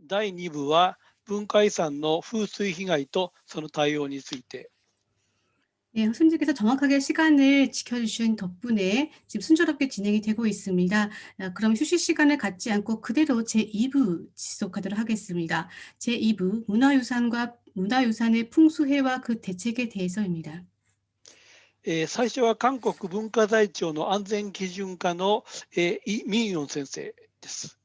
第2部は文化遺産の風水被害とその対応について。 네, 선생님께서 정확하게 시간을 지켜주신 덕분에 지금 순조롭게 진행이 되고 있습니다. 그럼 휴식 시간을 갖지 않고 그대로 제2부 지속하도록 하겠습니다. 제2부 문화유산의 풍수해와 그 대책에 대해서입니다. 最初は韓国文化財庁の安全基準課の、イ・ミンヨン先生です。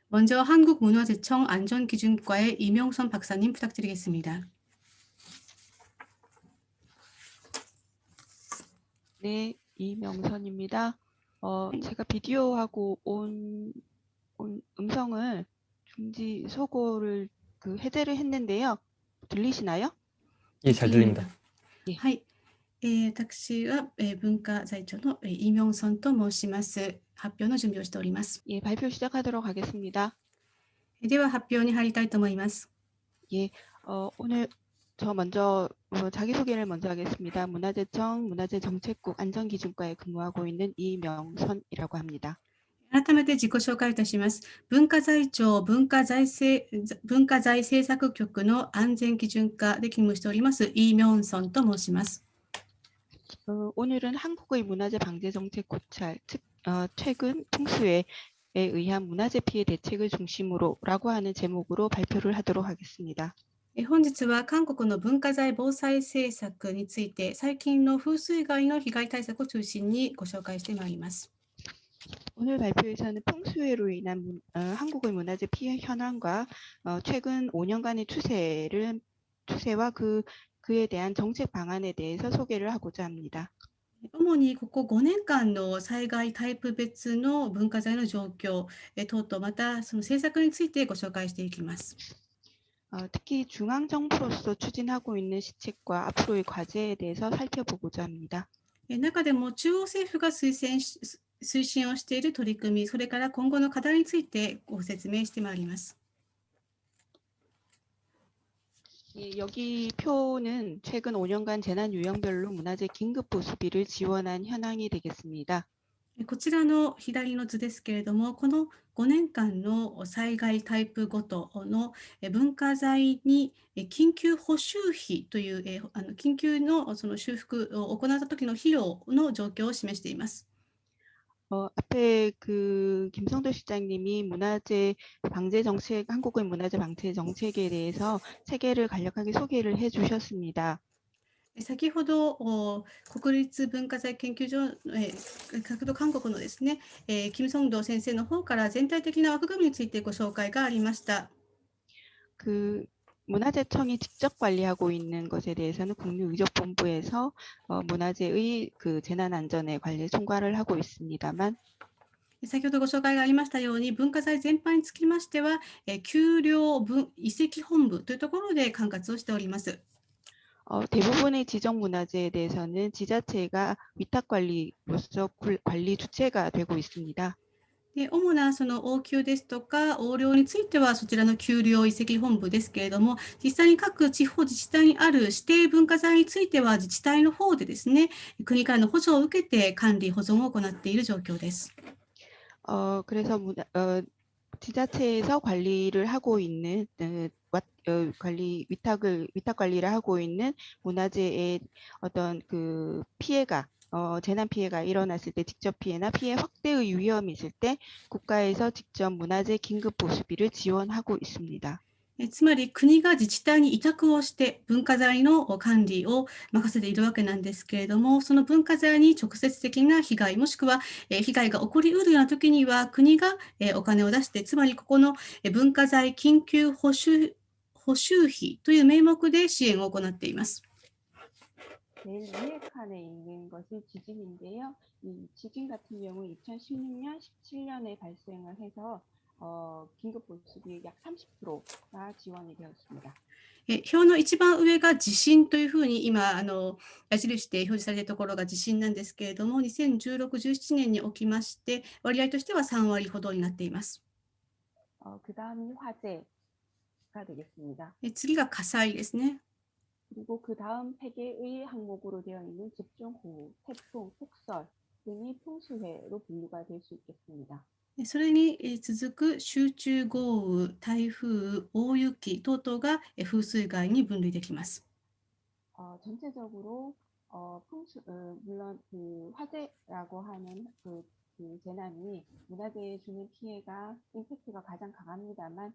먼저 한국문화재청 안전기준과의 이명선 박사님 부탁드리겠습니다. 네, 이명선입니다. 제가 비디오하고 온 음성을 중지 소거를 해제를 했는데요. 들리시나요? 예, 잘 들립니다. 예. はい。私は、文化財庁の、イ・ミョンソンと申します。発表の準備をしております。 예, 발표 시작하도록 하겠습니다. では発表に入りたいと思います。 예, 오늘 저 먼저 자기소개를 먼저 하겠습니다. 문화재청 문화재정책국 안전기준과에 근무하고 있는 이명선이라고 합니다. 改めて自己紹介いたします。文化財庁文化財政策局の安全基準課で勤務しておりますイ・ミョンソンと申します。 오늘은 한국의 문화재 방제 정책 고찰, 최근 풍수에 의한 문화재 피해 대책을 중심으로라고 하는 제목으로 발표를 하도록 하겠습니다. 本日は韓国の文化財防災政策について最近の風水害の被害対策を中心にご紹介してまいります。 오늘 발표에서는 풍수해로 인한 한국의 문화재 피해 현황과 최근 5년간의 추세와 그에 대한 정책 방안에 대해서 소개를 하고자 합니다. 主にここ5年間の災害タイプ別の文化財の状況等々またその政策についてご紹介していきます。 특히 중앙정부로서 추진하고 있는 시책과 앞으로의 과제에 대해서 살펴보고자 합니다. 中でも中央政府が推進をしている取り組み、それから今後の課題についてご説明してまいります。 예, 여기 표는 최근 5년간 재난 유형별로 문화재 긴급 보수비를 지원한 현황이 되겠습니다. こちらの左の図ですけれども、この5年間の災害タイプごとの文化財に緊急補修費という緊急のその修復を行った時の費用の状況を示しています。 앞에 김성도 시장님이 한국의 문화재 방제 정책에 대해서 체계를 간략하게 소개를 해주셨습니다. 先ほど国立文化財研究所、韓国のですね、金正道先生の方から全体的な枠組みについてご紹介がありました。 문화재청이 직접 관리하고 있는 것에 대해서는 국립의적본부에서 문화재의 재난안전에 관리 총괄을 하고 있습니다만 先ほどご紹介がありましたように、文化財全般につきましては、丘陵遺跡本部というところで管轄をしております。 대부분의 지정문화재에 대해서는 지자체가 위탁관리로서 관리 주체가 되고 있습니다. 主なその応急ですとか横領についてはそちらの丘陵遺跡本部ですけれども、実際に各地方自治体にある指定文化財については自治体の方でですね、国からの補助を受けて管理保存を行っている状況です。 그래서 지자체에서 관리를 하고 있는 위탁 관리를 하고 있는 문화재의 어떤 피해가 재난 피해가 일어났을 때 직접 피해나 피해 확대의 위험이 있을 때 국가에서 직접 문화재 긴급 보수비를 지원하고 있습니다. つまり国が自治体に委託をして文化財の管理を任せているわけなんですけれども、その文化財に直接的な被害もしくは被害が起こりうるような時には国がお金を出して、つまりここの文化財緊急補修費という名目で支援を行っています。 제일 위에 칸에 있는 것이 지진인데요. 이 지진 같은 경우 2016년, 17년에 발생을 해서 긴급 보수비 약 30%가 지원이 되었습니다. 表の一番上が地震というふうに今矢印で表示されているところが地震なんですけれども、2016、17年に起きまして、割合としては3割ほどになっています。 그다음이 화재가 되겠습니다. 次が火災ですね。 그리고 그 다음 폐계의 항목으로 되어 있는 집중호우, 태풍, 폭설 등이 풍수해로 분류가 될 수 있겠습니다. それに続く集中豪雨、台風、大雪等々が風水害に分類できます。 전체적으로 물론 그 화재라고 하는 그 재난이 문화재에 주는 피해가 임팩트가 가장 강합니다만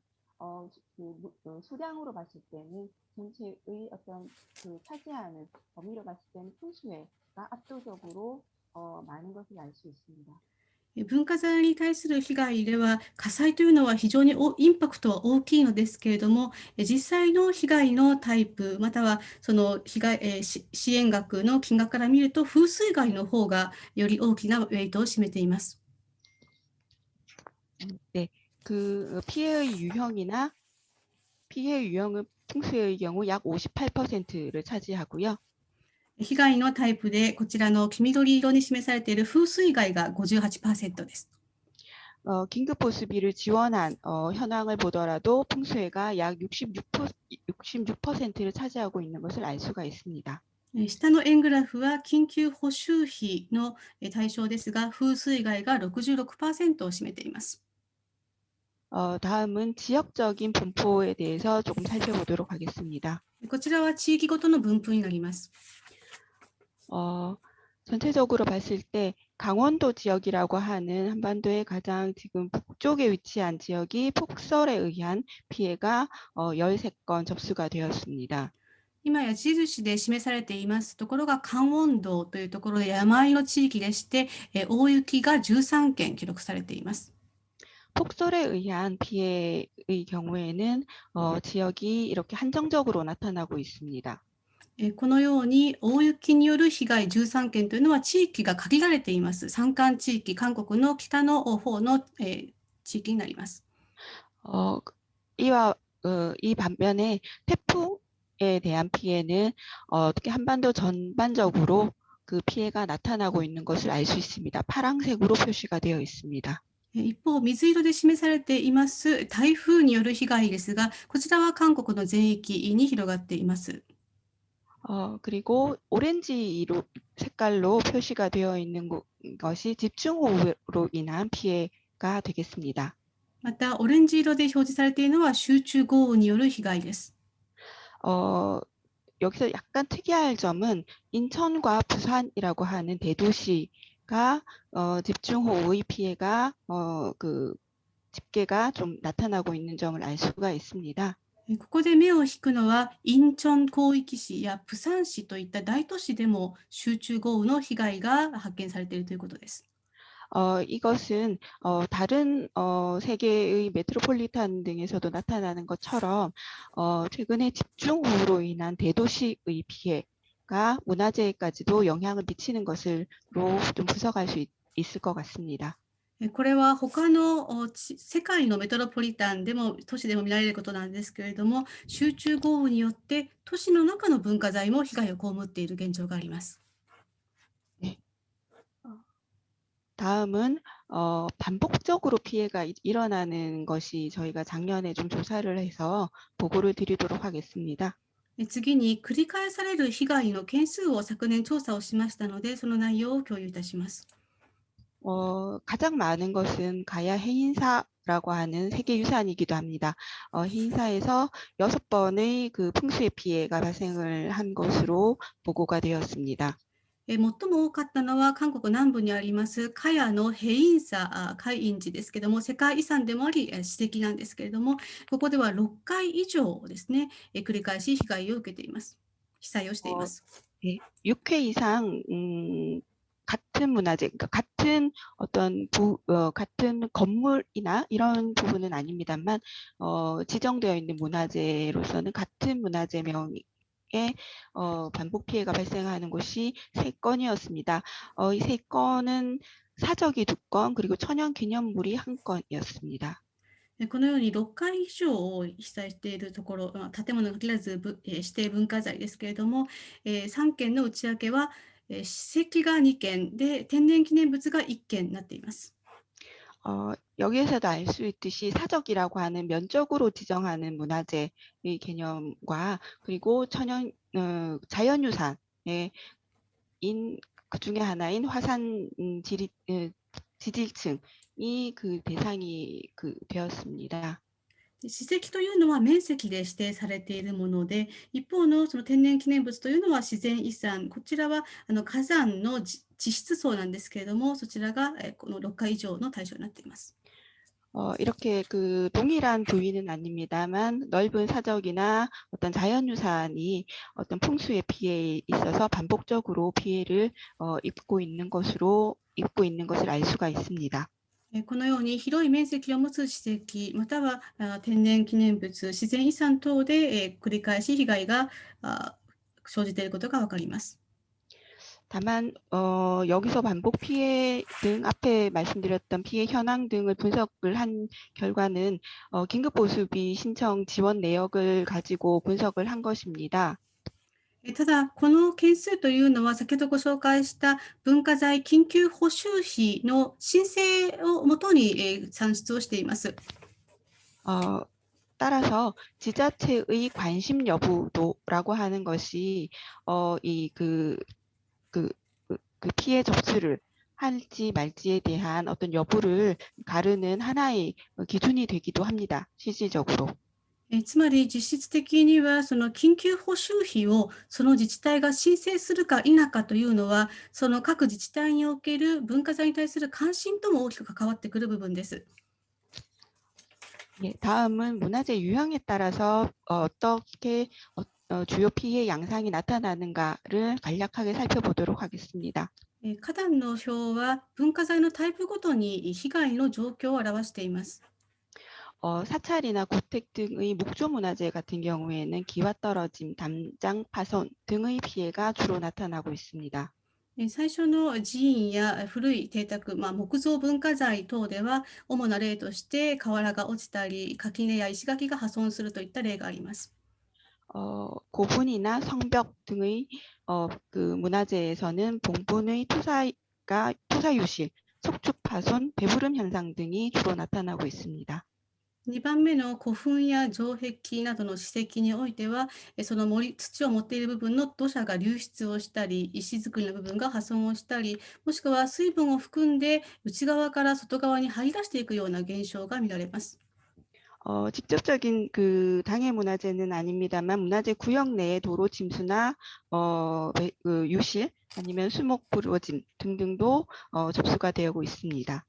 수량으로 봤을 때는 전체의 어떤 그 차지하는 범위로 봤을 때는 풍수해가 압도적으로 많은 것을 알 수 있습니다. 文化財に対する被害では火災というのは非常にインパクトは大きいのですけれども、実際の被害のタイプまたはその被害、支援額の金額から見ると風水害の方がより大きなウェイトを占めています。 네, 그 피해의 유형은 풍수의 경우 약 58%를 차지하고요. 被害のタイプでこちらの黄緑色に示されている風水害が 58% です。 긴급보수비를 지원한 현황을 보더라도 풍수해가 약 66%를 차지하고 있는 것을 알 수가 있습니다. 下の円グラフは緊急補修費の対象ですが、風水害が 66% を占めています。 다음은 지역적인 분포에 대해서 조금 살펴보도록 하겠습니다. こちらは地域ごとの分布になります。 전체적으로 봤을 때 강원도 지역이라고 하는 한반도의 가장 지금 북쪽에 위치한 지역이 폭설에 의한 피해가 13건 접수가 되었습니다. 今矢印で示されていますところが関温道というところで山あいの地域でして、大雪が13件記録されています。 폭설에 의한 피해의 경우에는 지역이 이렇게 한정적으로 나타나고 있습니다. このように大雪による被害13件というのは地域が限られています。山間地域、韓国の北の方の地域になります。 이 반면에 태풍에 대한 피해는 어떻게 한반도 전반적으로 그 피해가 나타나고 있는 것을 알 수 있습니다. 파란색으로 표시가 되어 있습니다. 一方、水色で示されています台風による被害ですが、こちらは韓国の全域に広がっています。 그리고 오렌지 색깔로 표시가 되어 있는 것이 집중호우로 인한 피해가 되겠습니다. また、オレンジ色で表示されているのは集中豪雨による被害です。 여기서 약간 특이할 점은 인천과 부산이라고 하는 대도시가 집중호우의 피해가 그 집계가 좀 나타나고 있는 점을 알 수가 있습니다. ここで目を引くのはインチョン広域市やプサン市といった大都市でも集中豪雨の被害が発見されているということです。 이것은 다른 세계의 메트로폴리탄 등에서도 나타나는 것처럼 최근에 집중호우로 인한 대도시의 피해가 문화재에까지도 영향을 미치는 것으로 좀 분석할 수 있을 것 같습니다. これは他の世界のメトロポリタンでも都市でも見られることなんですけれども、集中豪雨によって都市の中の文化財も被害を被っている現状があります。 다음은 반복적으로 피해가 일어나는 것이 저희가 작년에 좀 조사를 해서 보고를 드리도록 하겠습니다. 次に繰り返される被害の件数を昨年調査をしましたので、その内容を共有いたします。 가장 많은 것은 가야 해인사라고 하는 세계유산이기도 합니다. 해인사에서 6번의 그 풍수의 피해가 발생을 한 것으로 보고가 되었습니다. 最も多かったのは韓国南部にありますカヤのヘインサ海印寺ですけども、世界遺産でもあり史跡なんですけれども、ここでは6回以上ですね、繰り返し被害を受けています。被災をしています。 6회 이상 같은 문화재, 그러니까 같은 어떤 같은 건물이나 이런 부분은 아닙니다만 지정되어 있는 문화재로서는 같은 문화재명의 반복 피해가 발생하는 곳이 3건이었습니다. 이 3건은 사적이 2건, 그리고 천연 기념물이 1건이었습니다. このように6回以上被災しているところ、建物に限らず指定文化財ですけれども、3件の内訳は史跡が2件で天然記念物が1件になっています。 여기에서도 알 수 있듯이 사적이라고 하는 면적으로 지정하는 문화재의 개념과 그리고 자연유산의 그 중에 하나인 화산 지질층이 그 대상이 되었습니다. 史跡というのは面積で指定されているもので、一方のその天然記念物というのは自然遺産、こちらは火山の地質層なんですけれども、そちらがこの6回以上の対象になっています。 이렇게 그 동일한 부위는 아닙니다만 넓은 사적이나 어떤 자연유산이 어떤 풍수의 피해에 있어서 반복적으로 피해를 입고 있는 것을 알 수가 있습니다. このように広い面積を持つ史跡、または天然記念物、自然遺産等で繰り返し被害が生じていることがわかります。 다만 여기서 반복 피해 등 앞에 말씀드렸던 피해 현황 등을 분석을 한 결과는 긴급보수비 신청 지원 내역을 가지고 분석을 한 것입니다. ただ、この件数というのは、先ほどご紹介した文化財緊急補修費の申請をもとに算出をしています。 따라서 지자체의 관심 여부도라고 하는 것이 그 피해 접수를 할지 말지에 대한 어떤 여부를 가르는 하나의 기준이 되기도 합니다. 실질적으로. つまり実質的にはその緊急補修費をその自治体が申請するか否かというのは、その各自治体における文化財に対する関心とも大きく関わってくる部分です。 예, 다음은 문화재 유형에 따라서 어떻게 주요 피해 양상이 나타나는가를 간략하게 살펴보도록 하겠습니다. 下段の表は文化財のタイプごとに被害の状況を表しています。 사찰이나 구택 등의 목조 문화재 같은 경우에는 기와 떨어짐, 담장 파손 등의 피해가 주로 나타나고 있습니다. 最初の寺院や古い邸宅、木造文化財等では、主な例として瓦が落ちたり、垣根や石垣が破損するといった例があります。 고분이나 성벽 등의 그 문화재에서는 봉분의 토사 유실, 석축 파손, 배부름 현상 등이 주로 나타나고 있습니다. 2番目の古墳や城壁などの史跡においては、その土を持っている部分の土砂が流出をしたり、石造りの部分が破損をしたり、もしくは水分を含んで内側から外側に張り出していくような現象が見られます。 직접적인 그 당해 문화재는 아닙니다만 문화재 구역 내의 도로 침수나 유실 아니면 수목 부러짐 등등도 접수가 되고 있습니다.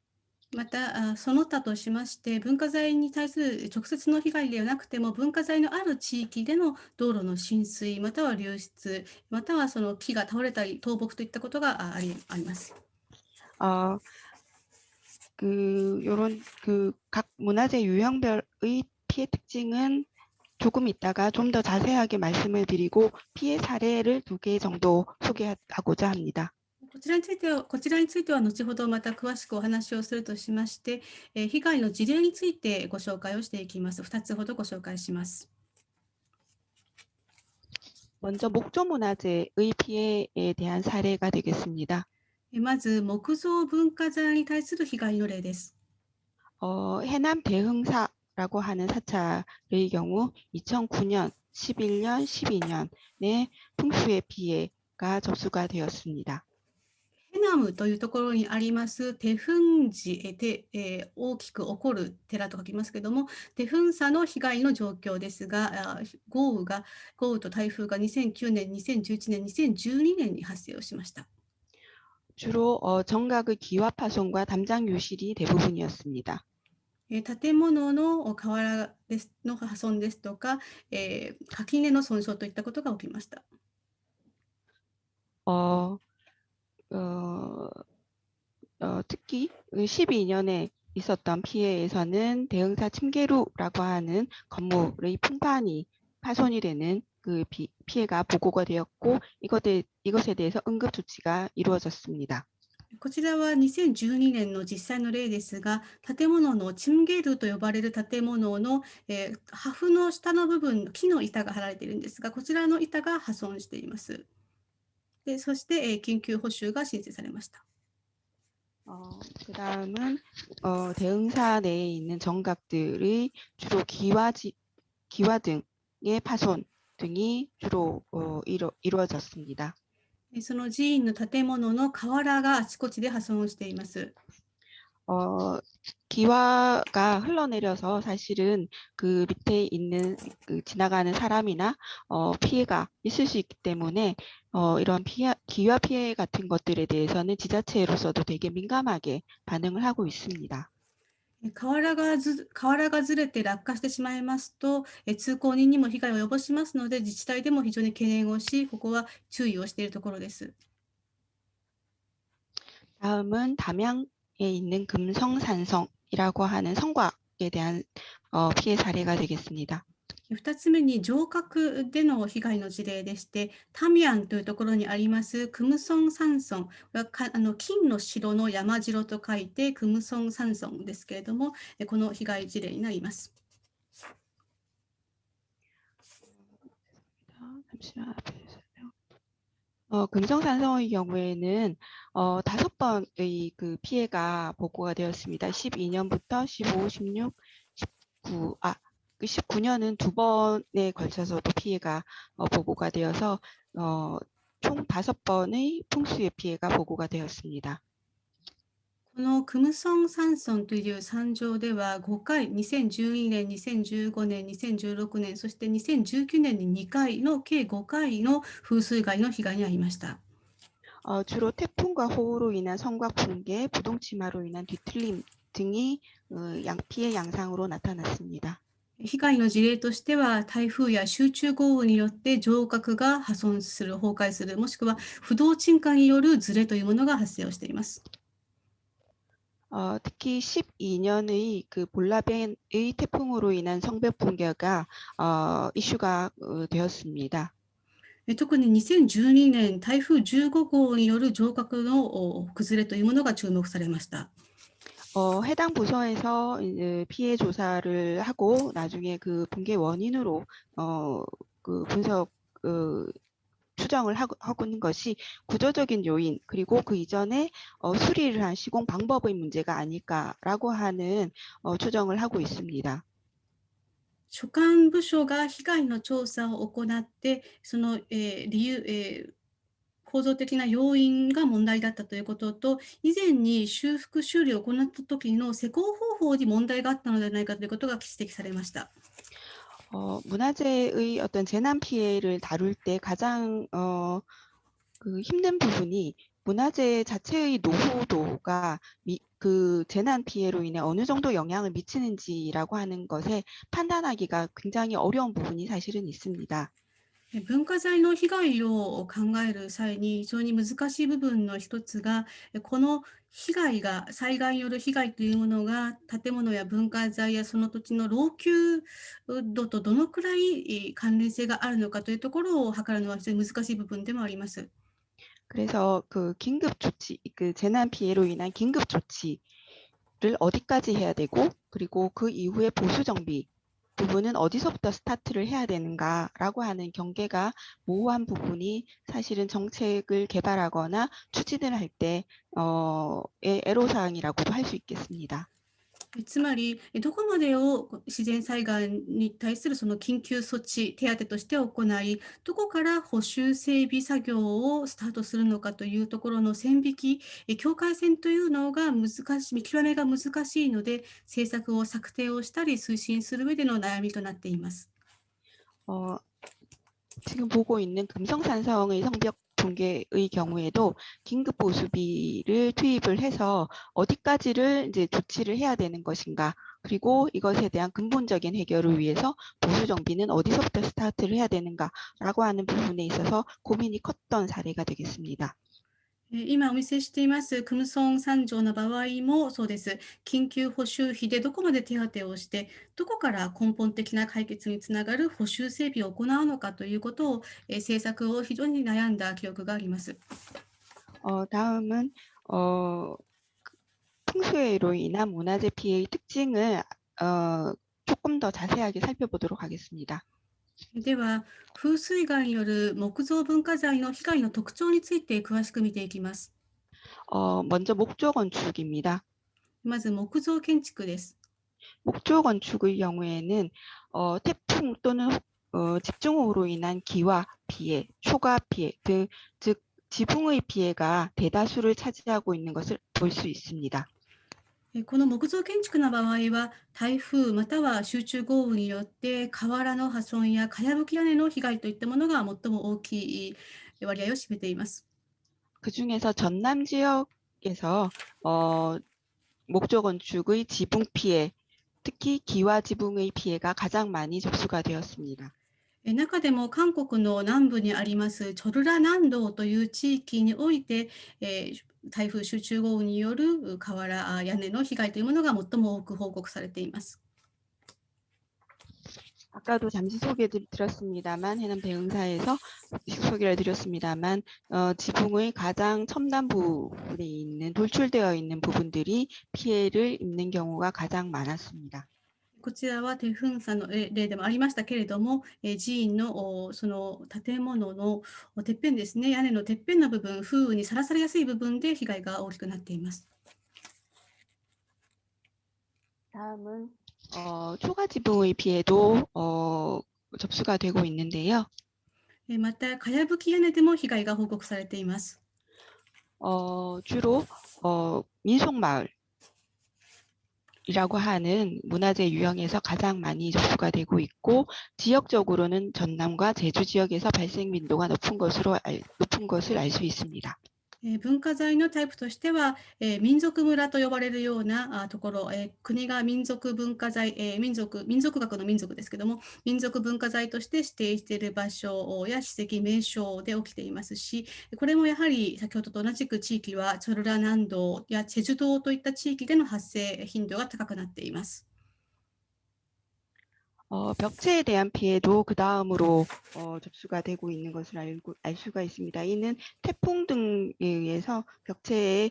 また、その他としまして、文化財に対する直接の被害ではなくても、文化財のある地域での道路の浸水、または流出、またはその木が倒れたり、倒木といったことがあります。 각 문화재 유형별의 피해 특징은 조금 있다가 좀 더 자세하게 말씀을 드리고 피해 사례를 2개 정도 소개하고자 합니다. こちらについては後ほどまた詳しくお話をするとしまして、被害の事例についてご紹介をしていきます。2つほどご紹介します。 먼저 목조 문화재의 피해에 대한 사례가 되겠습니다. まず木造文化財に対する被害の例です。 해남 대흥사라고 하는 사찰의 경우 2009년, 11년, 12년에 풍수의 피해가 접수가 되었습니다. ヘナムというところにありますテフン寺大きく起こる寺と書きますけれども、テフンサの被害の状況ですが、豪雨と台風が2009年、2011年、2012年に発生をしました。 주로 정각의 기와 파손과 담장 유실이 대부분이었습니다. 建物の瓦の破損ですとか、垣根の損傷といったことが起きました。 특히 12년에 있었던 피해에서는 대흥사 침계루라고 하는 건물의 풍판이 파손이 되는 그 피해가 보고가 되었고 이것에 대해서 응급 조치가 이루어졌습니다. こちらは2012年の実際の例ですが、建物のチムゲルと呼ばれる建物の、破風の下の部分、木の板が張られているんですが、こちらの板が破損しています。でそして、緊急補修が申請されました。 그 다음은 대흥사 내에 있는 정각들의 주로 기와 등의 파손 등이 주로 이루어졌습니다. その寺院の建物の瓦があちこちで破損しています。 기와가 흘러내려서 사실은 그 밑에 있는 그 지나가는 사람이나 피해가 있을 수 있기 때문에 이런 기와 피해 같은 것들에 대해서는 지자체로서도 되게 민감하게 반응을 하고 있습니다. 瓦がずれて落下してしまいますと、通行人にも被害を及ぼしますので、自治体でも非常に懸念をし、ここは注意をしているところです。 다음은 담양에 있는 금성산성이라고 하는 성곽에 대한 피해 사례가 되겠습니다. 2つ目に城郭での被害の事例でして、タミアンというところにありますクムソン山村は金の城の山城と書いてクムソン山村ですけれども、この被害事例になります。 금성산성의 경우에는 5번의 그 피해가 보고가 되었습니다. 12년부터 15, 16, 19, 19년은 2번에 걸쳐서도 피해가 보고가 되어서 총 5번의 풍수의 피해가 보고가 되었습니다. このクムソン山村という山城では5回、2012年、2015年、2016年、そして2019年に2回の計5回の風水害の被害に遭いました。 주로 태풍과 호우로 인한 성곽 붕괴, 부동치마로 인한 뒤틀림 등이 피해 양상으로 나타났습니다. 被害の事例としては、台風や集中豪雨によって城郭が破損する、崩壊する、もしくは不動沈下によるずれというものが発生をしています。 특히 12년의 그 볼라벤의 태풍으로 인한 성벽 붕괴가 이슈가 되었습니다. 特に2012年、台風15号による城郭の崩れというものが注目されました。 해당 부서에서 이제 피해 조사를 하고 나중에 그 붕괴 원인으로 그 분석 추정을 하고 있는 것이 구조적인 요인 그리고 그 이전에 수리를 한 시공 방법의 문제가 아닐까라고 하는 추정을 하고 있습니다. 所管部署が被害の調査を行って、その理由、構造的な要因が問題だったということと、以前に修復修理を行った時の施工方法に問題があったのではないかということが指摘されました。 문화재의 어떤 재난 피해를 다룰 때 가장 그 힘든 부분이 문화재 자체의 노후도가 그 재난 피해로 인해 어느 정도 영향을 미치는지라고 하는 것에 판단하기가 굉장히 어려운 부분이 사실은 있습니다. 文化財の被害を考える際に非常に難しい部分の一つが、この被害が、災害による被害というものが建物や文化財やその土地の老朽度とどのくらい関連性があるのかというところを測るのは非常に難しい部分でもあります。 그래서 그 긴급 조치, 그 재난 피해로 인한 긴급 조치를 어디까지 해야 되고 그리고 그 이후에 보수 정비 부분은 어디서부터 스타트를 해야 되는가라고 하는 경계가 모호한 부분이 사실은 정책을 개발하거나 추진을 할 때의 애로사항이라고도 할 수 있겠습니다. つまり、どこまでを自然災害に対するその緊急措置、手当として行い、どこから補修整備作業をスタートするのかというところの線引き、境界線というのが見極めが難しいので、政策を策定をしたり推進する上での悩みとなっています。 지금 보고 있는 금성산성의 성벽 붕괴의 경우에도 긴급 보수비를 투입을 해서 어디까지를 이제 조치를 해야 되는 것인가, 그리고 이것에 대한 근본적인 해결을 위해서 보수 정비는 어디서부터 스타트를 해야 되는가라고 하는 부분에 있어서 고민이 컸던 사례가 되겠습니다. 今お見せしていますクムソン山城の場合もそうです。緊急補修費でどこまで手当をして、どこから根本的な解決につながる補修整備を行うのかということを、政策を非常に悩んだ記憶があります。 다음은 풍수해로 인한 문화재 피해의 특징을 조금 더 자세하게 살펴보도록 하겠습니다. では、風水害による木造文化財の被害の特徴について詳しく見ていきます。 먼저 목조 건축입니다. まず木造建築です。 목조 건축의 경우에는 태풍 또는 집중호우로 인한 기와 피해, 초과 피해 즉 지붕의 피해가 대다수를 차지하고 있는 것을 볼 수 있습니다. この木造建築の場合は、台風または集中豪雨によって瓦の破損やかやぶき屋根の被害といったものが最も大きい割合を占めています。 그 중에서 전남 지역에서 목조 건축의 지붕 피해, 특히 기와 지붕의 피해가 가장 많이 접수가 되었습니다. 中でも韓国の南部にありますチョルラ南道という地域において、台風集中豪雨による瓦屋根の被害というものが最も多く報告されています。 아까도 잠시 소개드렸습니다만 해남 대응사에서 소개를 드렸습니다만 지붕의 가장 첨단 부분에 있는 돌출되어 있는 부분들이 피해를 입는 경우가 가장 많았습니다. こちらはテフンさんの例でもありましたけれども、寺院のその建物のてっぺんですね、屋根のてっぺんの部分、風雨にさらされやすい部分で被害が大きくなっています。 다음은 초가 지붕의 피해도 접수가 되고 있는데요. また、かやぶき屋根でも被害が報告されています。 주로 민속마을 이라고 하는 문화재 유형에서 가장 많이 접수가 되고 있고 지역적으로는 전남과 제주 지역에서 발생 빈도가 높은 것을 알 수 있습니다. 文化財のタイプとしては、民族村と呼ばれるようなところ、国が民族文化財、民族学の民族ですけども、民族文化財として指定している場所や史跡名称で起きていますし、これもやはり先ほどと同じく地域はチョルラ南道やチェジュ島といった地域での発生頻度が高くなっています。 벽체에 대한 피해도 그 다음으로 접수가 되고 있는 것을 알 수가 있습니다. 이는 태풍 등에 의해서 벽체에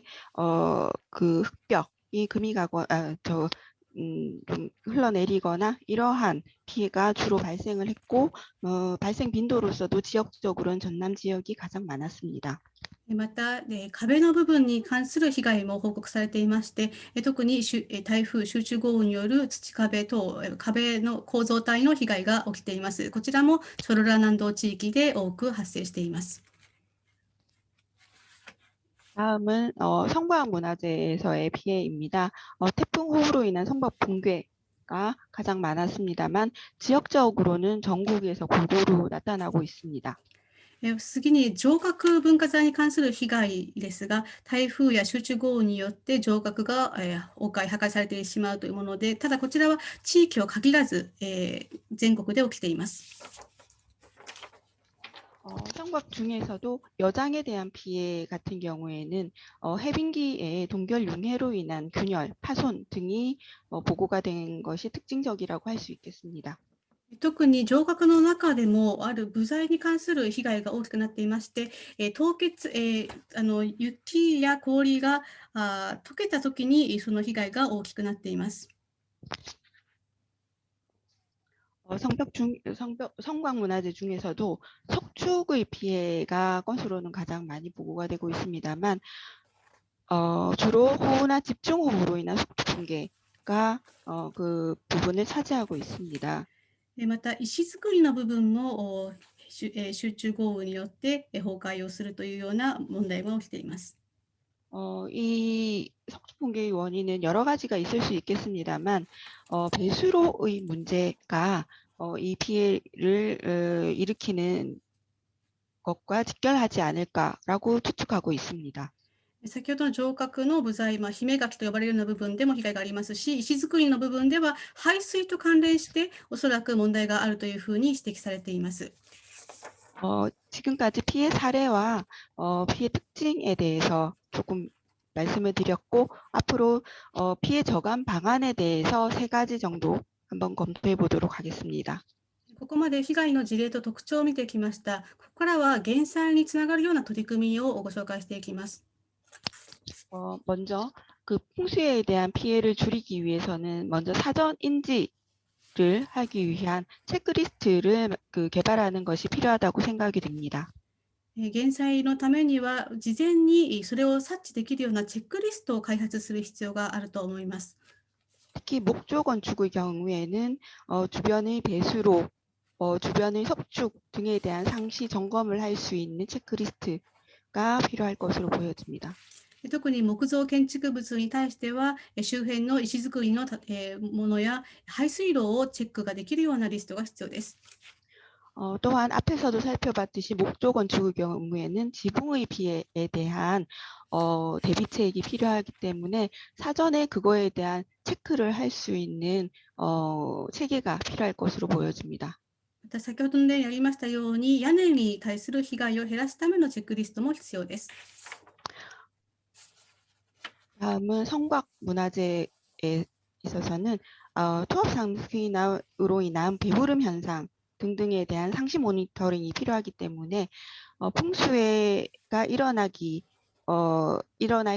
그 흙벽이 금이 가거나 좀 흘러내리거나 이러한 피해가 주로 발생을 했고 발생 빈도로서도 지역적으로는 전남 지역이 가장 많았습니다. また、壁の部分に関する被害も報告されていまして、特に台風集中豪雨による土壁等壁の構造体の被害が起きています。こちらもチョルラ南道地域で多く発生しています。 다음은 성곽 문화재에서의 피해입니다. 태풍 호우로 인한 성곽 붕괴가 가장 많았습니다만 지역적으로는 전국에서 골고루 나타나고 있습니다. 次に城郭文化財に関する被害ですが、台風や集中豪雨によって城郭が崩壊、破壊されてしまうというもので、ただこちらは地域を限らず全国で起きています。 성곽 중에서도 여장에 대한 피해 같은 경우에는 해빙기에 동결 융해로 인한 균열, 파손 등이 보고가 된 것이 특징적이라고 할 수 있겠습니다. 特に城郭の中でもある部材に関する被害が大きくなっていまして、凍結、雪や氷が溶けたときにその被害が大きくなっています。 성곽 문화재 중에서도 석축의 피해가 건수로는 가장 많이 보고가 되고 있습니다만 주로 호우나 집중호우로 인한 석축 붕괴가 그 부분을 차지하고 있습니다. また石造りの部分も集中豪雨によって崩壊をするというような問題も起きています。 이 석축 붕괴의 원인은 여러 가지가 있을 수 있겠습니다만 배수로의 문제가 이 피해를 일으키는 것과 직결하지 않을까라고 추측하고 있습니다. 先ほどの城郭の部材、姫垣と呼ばれるような部分でも被害がありますし、石造りの部分では排水と関連しておそらく問題があるというふうに指摘されています。 지금까지 피해 사례와 피해 특징에 대해서 조금 말씀을 드렸고 앞으로 피해 저감 방안에 대해서 3가지 정도 한번 검토해 보도록 하겠습니다. ここまで被害の事例と特徴を見てきました。ここからは減災につながるような取り組みをご紹介していきます。 먼저 그 풍수에 대한 피해를 줄이기 위해서는 먼저 사전 인지를 하기 위한 체크리스트를 개발하는 것이 필요하다고 생각이 됩니다. 減災のためには事前にそれを察知できるようなチェックリストを開発する必要があると思います。 특히 목조 건축의 경우에는 주변의 배수로, 주변의 석축 등에 대한 상시 점검을 할 수 있는 체크리스트 が 필요할 것으로 보여집니다. 特に木造建築物に対しては、周辺の石造りのものや排水路をチェックができるようなリストが必要です。 또한 앞에서도 살펴봤듯이 목조 건축의 경우에는 지붕의 피해에 대한 대비책이 필요하기 때문에 사전에 그거에 대한 체크를 할 수 있는 체계가 필요할 것으로 보여집니다. また先ほどでやりましたように、屋根に対する被害を減らすためのチェックリストも必要です。 다음은 성곽 문화재에 있어서는 투합 상승으로 인한 배후름 현상 등등에 대한 상시 모니터링이 필요하기 때문에 풍수해가 일어날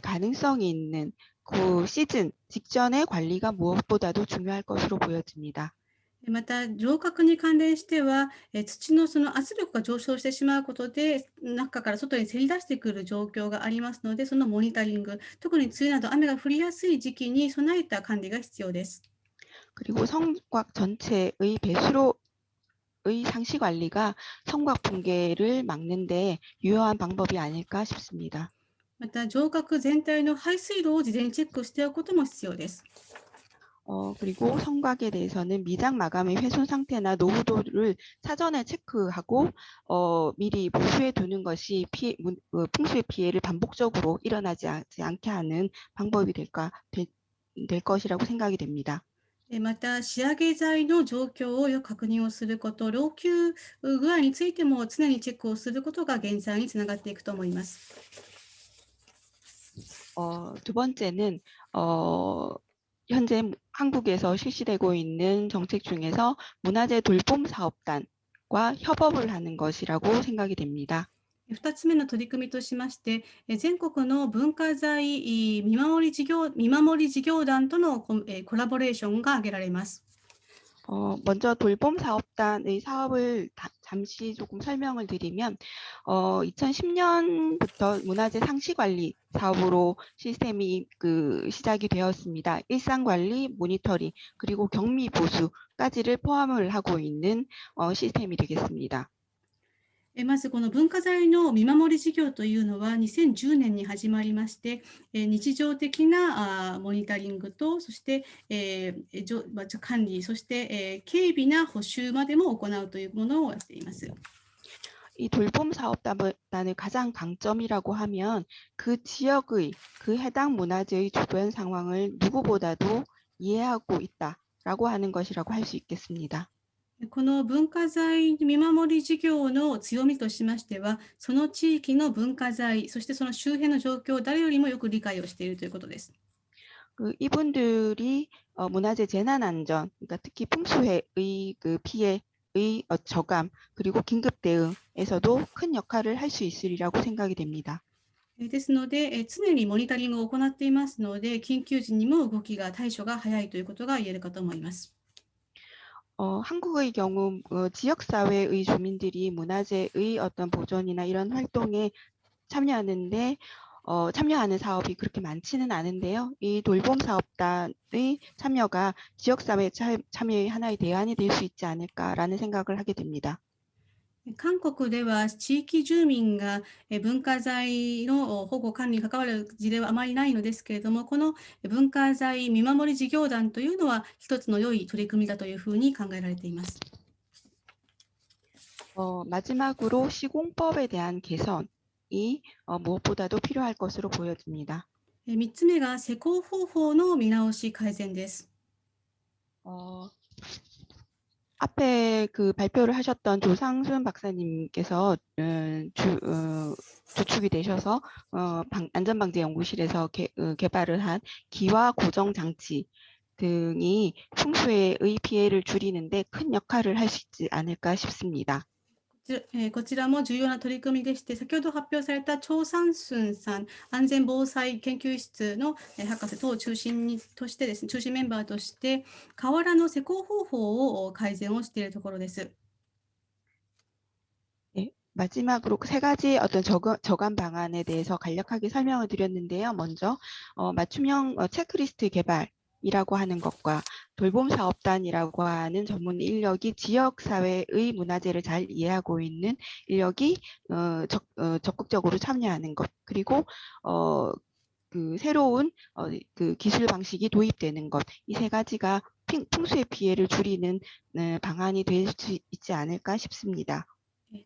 가능성이 있는 그 시즌 직전의 관리가 무엇보다도 중요할 것으로 보여집니다. また城郭に関連しては、土のその圧力が上昇してしまうことで中から外にせり出してくる状況がありますので、そのモニタリング、特に梅雨など雨が降りやすい時期に備えた管理が必要です。 그리고 성곽 전체의 배수로의 상시 관리가 성곽 붕괴를 막는 데 유효한 방법이 아닐까 싶습니다. また城郭全体の排水路を事前にチェックしておくことも必要です。 그리고 성곽에 대해서는 미장 마감의 훼손 상태나 노후도를 사전에 체크하고 미리 보수해 두는 것이 풍수의 피해를 반복적으로 일어나지 않게 하는 방법이 될 것이라고 생각이 됩니다. また仕上げ材の状況をよく確認をすること、老朽具合についても常にチェックをすることが減災につながっていくと思います。 두 번째는 현재 한국에서 실시되고 있는 정책 중에서 문화재 돌봄 사업단과 협업을 하는 것이라고 생각이 됩니다. 2つ目の取り組みとしまして、全国の文化財見守り事業団とのコラボレーションが挙げられます。 먼저 돌봄 사업단의 사업을 잠시 조금 설명을 드리면 2010년부터 문화재 상시관리 사업으로 시스템이 시작이 되었습니다. 일상관리, 모니터링, 그리고 경미 보수까지를 포함을 하고 있는 시스템이 되겠습니다. まずこの文化財の見守り事業というのは2010年に始まりまして、日常的なモニタリングと、そして管理、そして軽微な補修までも行うというものをやっています。 이 돌봄 사업단의 가장 강점이라고 하면 그 지역의 그 해당 문화재의 주변 상황을 누구보다도 이해하고 있다라고 하는 것이라고 할 수 있겠습니다. この文化財見守り事業の強みとしましては、その地域の文化財、そしてその周辺の状況を誰よりもよく理解をしているということです。 이분들이 문화재 재난 안전, 그러니까 특히 풍수해의 피해의 저감 그리고 긴급 대응에서도 큰 역할을 할 수 있으리라고 생각이 됩니다. ですので、常にモニタリングを行っていますので、緊急時にも動きが対処が早いということが言えるかと思います。 한국의 경우 지역사회의 주민들이 문화재의 어떤 보존이나 이런 활동에 참여하는 사업이 그렇게 많지는 않은데요. 이 돌봄 사업단의 참여가 지역사회 참여의 하나의 대안이 될 수 있지 않을까라는 생각을 하게 됩니다. 韓国では地域住民が文化財の保護管理に関わる事例はあまりないのですけれども、この文化財見守り事業団というのは一つの良い取り組みだというふうに考えられています。 마지막으로 시공법에 대한 개선이 무엇보다도 필요할 것으로 보여집니다. 3つ目が施工方法の見直し改善です。 앞에 발표를 하셨던 조상순 박사님께서 주축이 되셔서 안전방재연구실에서 개발을 한 기와 고정 장치 등이 풍수해의 피해를 줄이는데 큰 역할을 할 수 있지 않을까 싶습니다. こちらも重要な取り組みでして、先ほど発表された張三寸さん、安全防災研究室の博士等を中心としてですね、中心メンバーとして瓦の施工方法を改善をしているところです。 마지막으로 세 가지 어떤 저감 방안에 대해서 간략하게 설명을 드렸는데요. 먼저 맞춤형 체크리스트 개발이 인력이라고 하는 것과 돌봄사업단이라고 하는 전문 인력이 지역사회의 문화재를 잘 이해하고 있는 인력이 적극적으로 참여하는 것, 그리고 그 새로운 그 기술 방식이 도입되는 것, 이 세 가지가 풍수의 피해를 줄이는 방안이 될 수 있지 않을까 싶습니다.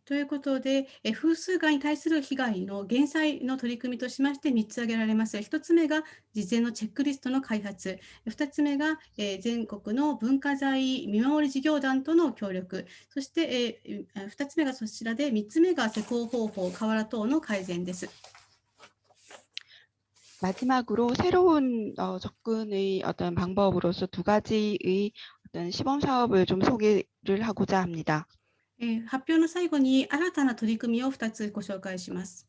ということで、風水害に対する被害の減災の取り組みとしまして3つ挙げられます。1つ目が事前のチェックリストの開発、2つ目が全国の文化財見守り事業団との協力、そして2つ目がそちらで、3つ目が施工方法、瓦等の改善です。 마지막으로 새로운 접근의 어떤 방법으로서 두 가지의 어떤 시범 사업을 좀 소개를 하고자 합니다. 発表の最後に新たな取り組みを2つご紹介します。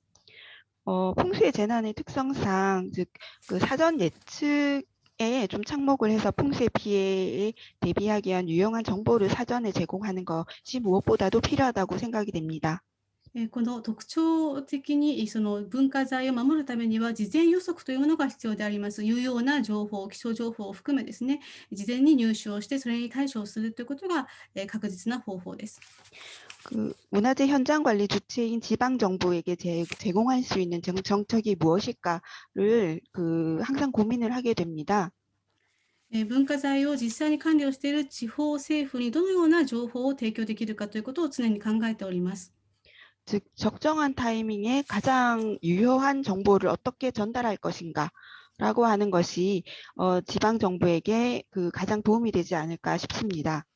풍수의 재난의 특성상 즉 그 사전 예측에 좀 착목을 해서 풍수의 피해에 대비하기 위한 유용한 정보를 사전에 제공하는 것이 무엇보다도 필요하다고 생각이 됩니다. この特徴的にその文化財を守るためには事前予測というものが必要であります。有用な情報、気象情報を含めですね、事前に入手をしてそれに対処をするということが確実な方法です。 그 문화재 현장 관리 주체인 지방 정부에게 제공할 수 있는 정책이 무엇일까를 항상 고민을 하게 됩니다. 文化財を実際に管理をしている地方政府にどのような情報を提供できるかということを常に考えております。 즉 적정한 타이밍에 가장 유효한 정보를 어떻게 전달할 것인가라고 하는 것이 지방 정부에게 가장 도움이 되지 않을까 싶습니다.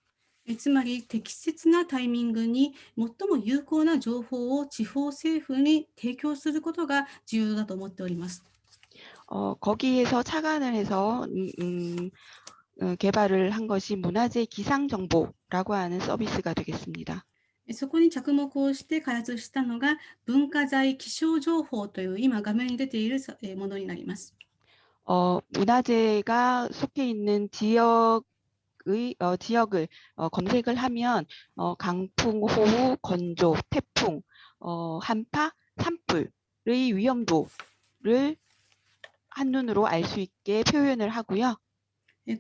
つまり適切なタイミングに最も有効な情報を地方政府に提供することが重要だと思っております。 거기에서 착안을 해서 개발을 한 것이 문화재 기상 정보라고 하는 서비스가 되겠습니다. そこに着目をして開発したのが文化財気象情報という今画面に出ているものになります。 문화재가 속해 있는 지역을 검색을 하면 강풍, 호우, 건조, 태풍, 한파, 산불의 위험도를 한눈으로 알 수 있게 표현을 하고요.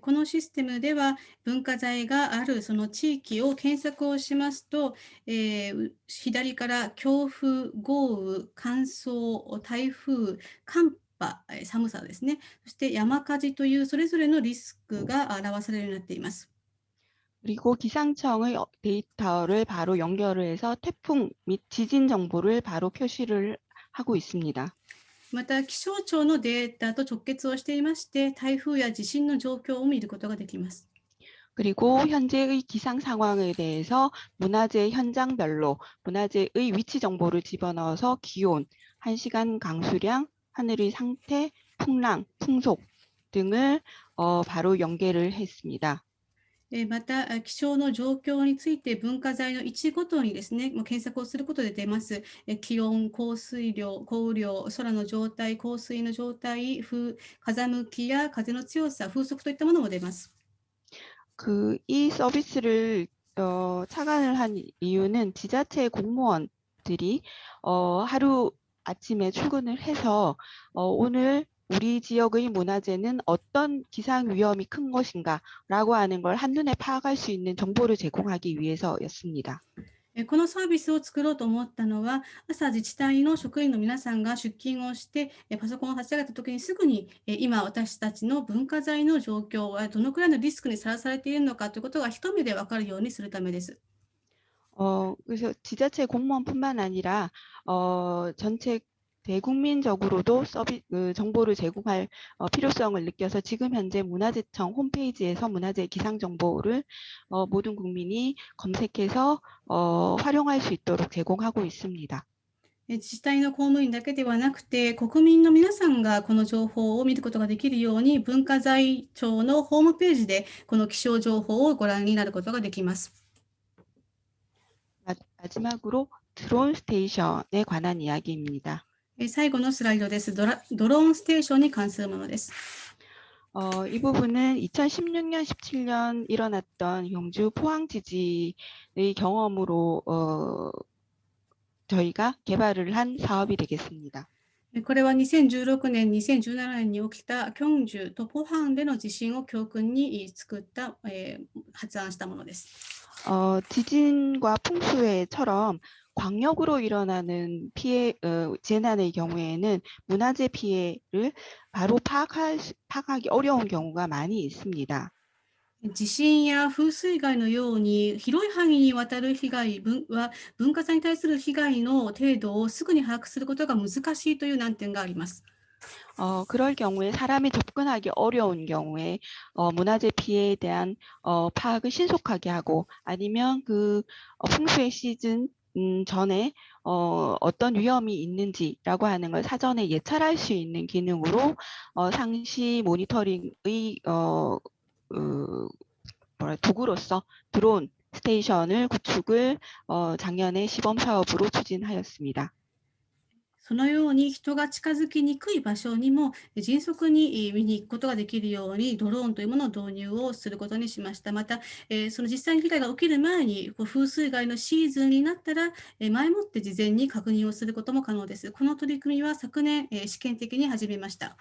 このシステムでは文化財があるその地域を検索をしますと、左から強風、豪雨、乾燥、台風、寒波、寒さですね。そして山火事というそれぞれのリスクが表されるようになっています。 그리고 기상청의 데이터를 바로 연결을 해서 태풍 및 지진 정보를 바로 표시를 하고 있습니다. また気象庁のデータと直結をしていまして、台風や地震の状況を見ることができます。 그리고 현재의 기상 상황에 대해서 문화재 현장별로 문화재의 위치 정보를 집어넣어서 기온, 1시간 강수량, 하늘의 상태, 풍랑, 풍속 등을 바로 연계를 했습니다. また気象の状況について文化財の位置ごとにですね、検索をすることで出ます。気温、降水量、降雨量、空の状態、降水の状態、風向きや風の強さ、風速といったものも出ます。 이 서비스를 착안을 한 이유는 지자체 공무원들이 하루 아침에 출근을 해서 오늘 우리 지역의 문화재는 어떤 기상 위험이 큰 것인가라고 하는 걸 한눈에 파악할 수 있는 정보를 제공하기 위해서였습니다. このサービスを作ろうと思ったのは、朝自治体の職員の皆さんが出勤をして、パソコンを立ち上げたときにすぐに今私たちの文化財の状況はどのくらいのリスクにさらされているのかということが一目で分かるようにするためです。 그래서 지자체 공무원뿐만 아니라 전체 대국민적으로도 정보를 제공할 필요성을 느껴서 지금 현재 문화재청 홈페이지에서 문화재 기상 정보를 모든 국민이 검색해서 활용할 수 있도록 제공하고 있습니다. 自治体の公務員だけではなくて、国民の皆さんがこの情報を見ることができるように、文化財庁のホームページでこの気象情報をご覧になることができます。 마지막으로 드론 스테이션에 관한 이야기입니다. 最後のスライドです。ドローンステーションに関するものです。 이 부분은 2016년, 17년 일어났던 경주 포항 지진의 경험으로 저희가 개발을 한 사업이 되겠습니다. これは2016年、2017年に起きたキョンジュとポハンでの地震を教訓に作った、発案したものです。 지진과 풍수해처럼 광역으로 일어나는 피해, 재난의 경우에는 문화재 피해를 바로 파악하기 어려운 경우가 많이 있습니다. 地震や風水害のように広い範囲にわたる被害は文化財に対する被害の程度をすぐに把握することが難しいという難点があります。 그럴 경우에 사람이 접근하기 어려운 경우에 문화재 피해에 대한 파악을 신속하게 하고 아니면 그 풍수의 시즌 전에 어떤 위험이 있는지라고 하는 걸 사전에 예찰할 수 있는 기능으로 상시 모니터링의 도구로서 드론 스테이션을 구축을 작년에 시범 사업으로 추진하였습니다. そのように人が近づきにくい場所にも迅速に見に行くことができるようにドローンというものを導入をすることにしました。また、その実際に被害が起きる前に風水害のシーズンになったら前もって事前に確認をすることも可能です。この取り組みは昨年試験的に始めました。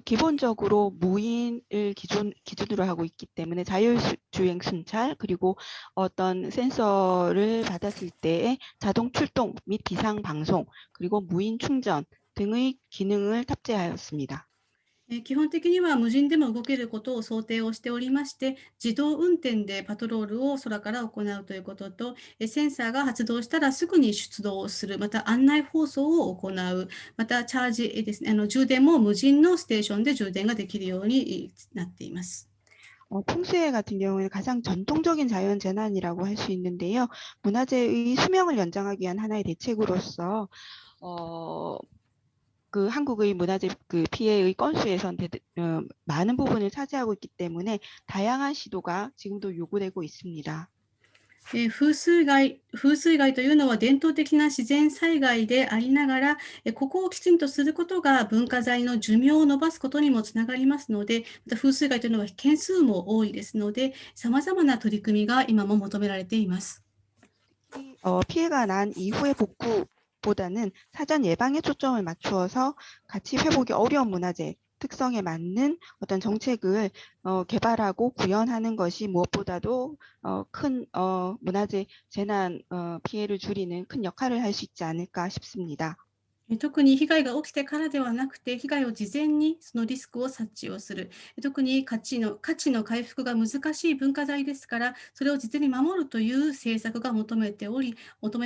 기본적으로 무인을 기준으로 하고 있기 때문에 자율주행 순찰 그리고 어떤 센서를 받았을 때의 자동 출동 및 비상 방송 그리고 무인 충전 등의 기능을 탑재하였습니다. 基本的には無人でも動けることを想定をしておりまして、自動運転でパトロールを空から行うということと、センサーが発動したらすぐに出動する、また案内放送を行う、またチャージですね、充電も無人のステーションで充電ができるようになっています。 풍수해 같은 경우에는 가장 전통적인 자연재난이라고 할 수 있는데요. 문화재의 수명을 연장하기 위한 하나의 대책으로서 그 한국의 문화재 그 피해의 건수에선 많은 부분을 차지하고 있기 때문에 다양한 시도가 지금도 요구되고 있습니다. 風水害というのは伝統的な自然災害でありながら、ここをきちんとすることが文化財の寿命を延ばすことにもつながりますので、また風水害というのは件数も多いですので、さまざまな取り組みが今も求められています。 피해가 난 이후의 복구보다는 사전 예방에 초점을 맞추어서 같이 회복이 어려운 문화재 특성에 맞는 어떤 정책을 개발하고 구현하는 것이 무엇보다도 큰 문화재 재난 피해를 줄이는 큰 역할을 할 수 있지 않을까 싶습니다. 特に被害が起きてからではなくて、被害を事前にそのリスクを察知をする。特に価値の回復が難しい文化財ですから、それを事前に守るという政策が求め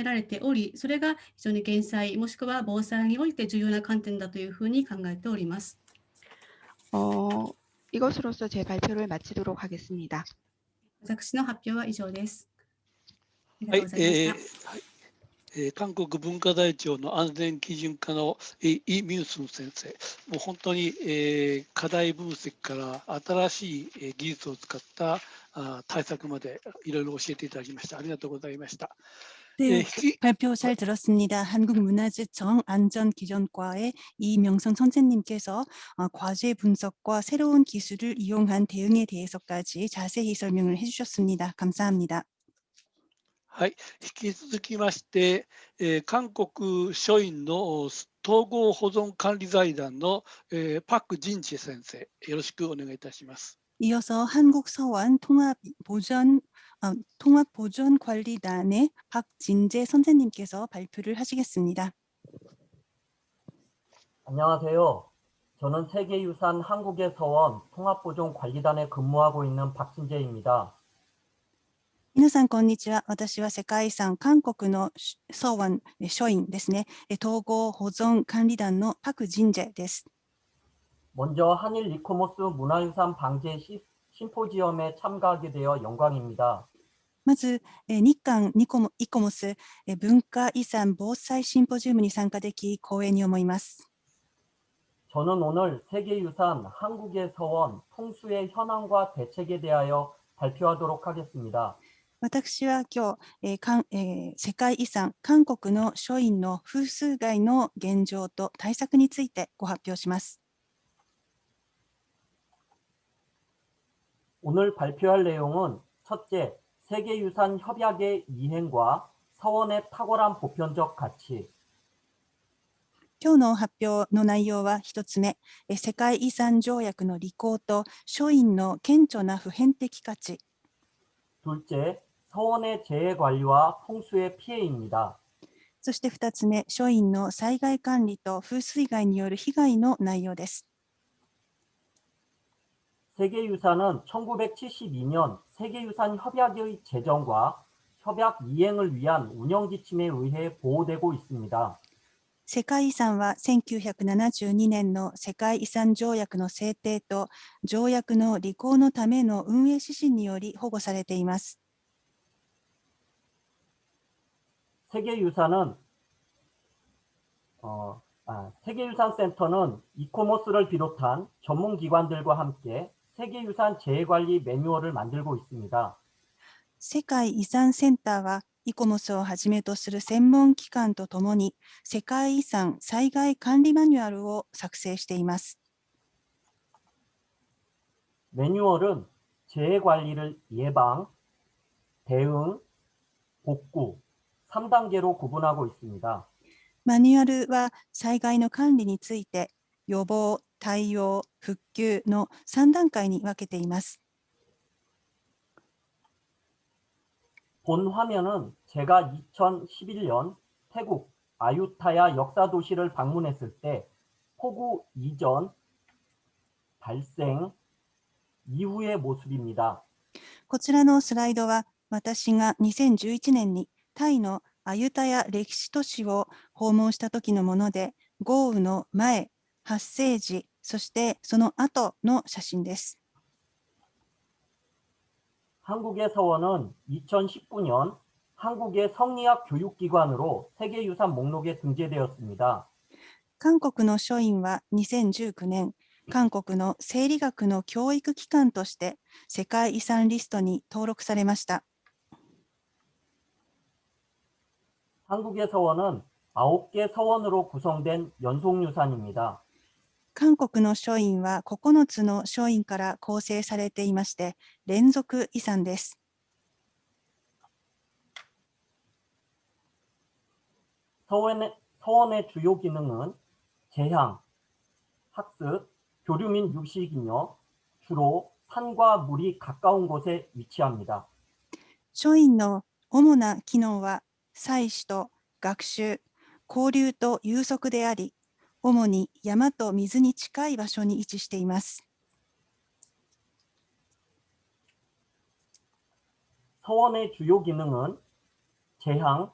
られており、それが非常に減災もしくは防災において重要な観点だというふうに考えております。 이것으로서 제 발표를 마치도록 하겠습니다. 私の発表は以上です。ありがはい、とうございました。韓国文化財庁の安全基準課のイ・ミュンスン先生、もう本当に課題分析から新しい技術を使った対策までいろいろ教えていただきました。ありがとうございました。 네, 발표 잘 들었습니다. 한국문화재청 안전기준과의 이명선 선생님께서 과제 분석과 새로운 기술을 이용한 대응에 대해서까지 자세히 설명을 해주셨습니다. 감사합니다. はい、引き続きまして、韓国書院の統合保存管理財団のパク・ジンチェ先生、よろしくお願いいたします。 이어서 한국서원 통합보존관리단의 박진재 선생님께서 발표를 하시겠습니다. 안녕하세요. 저는 세계유산 한국의 서원 통합보존관리단에 근무하고 있는 박진재입니다. 皆さんこんにちは。私は世界遺産韓国のソウォン書院ですね。統合保存管理団のパク・ジンジェです。 먼저 한일 이코모스 문화유산 방제 심포지엄에 참가하게 되어 영광입니다. まず日韓イコモス文化遺産防災シンポジウムに参加でき光栄に思います。 저는 오늘 세계유산 한국의 서원 풍수의 현황과 대책에 대하여 발표하도록 하겠습니다. 私は今日、世界遺産韓国の書院の風水害の現状と対策についてご発表します。 오늘 발표할 내용은 첫째, 세계유산 협약의 이행과 서원의 탁월한 보편적 가치. 今日の発表の内容は1つ目、世界遺産条約の履行と書院の顕著な普遍的価値。 둘째, 서원의 재해 관리와 홍수의 피해입니다. そして2つ目、書院の災害管理と風水害による被害の内容です。 세계유산은 1972년 세계유산 협약의 제정과 협약 이행을 위한 운영 지침에 의해 보호되고 있습니다. 世界遺産は1972年の世界遺産条約の制定と条約の履行のための運営指針により保護されています。 세계유산은 세계유산센터는 이코모스를 비롯한 전문기관들과 함께 세계유산 재해관리 매뉴얼을 만들고 있습니다. 世界遺産センターはイコモスをはじめとする専門機関とともに世界遺産災害管理マニュアルを作成しています。 매뉴얼은 재해관리를 예방, 대응, 복구 3단계로 구분하고 있습니다. マニュアルは災害の管理について予防、対応、復旧の3段階に分けています。 본 화면은 제가 2011년 태국 아유타야 역사도시를 방문했을 때 폭우 이전, 발생, 이후의 모습입니다. こちらのスライドは私が2011年にタイのアユタヤ歴史都市を訪問した時のもので、豪雨の前、発生時、そしてその後の写真です。 한국의 서원은 2019년 한국의 성리학 교육기관으로 세계유산 목록에 등재되었습니다. 韓国の書院は2019年、韓国の生理学の教育機関として世界遺産リストに登録されました。 한국의 서원은 9개 서원으로 구성된 연속유산입니다. 韓国の書院は9つの書院から構成されていまして、連続遺産です。 서원의 주요 기능은 재향, 학습, 교류 및 유식이며 주로 산과 물이 가까운 곳에 위치합니다. 書院の主な機能は祭祀と学習、交流と有足であり、主に山と水に近い場所に位置しています。 서원의 주요 기능은 재향,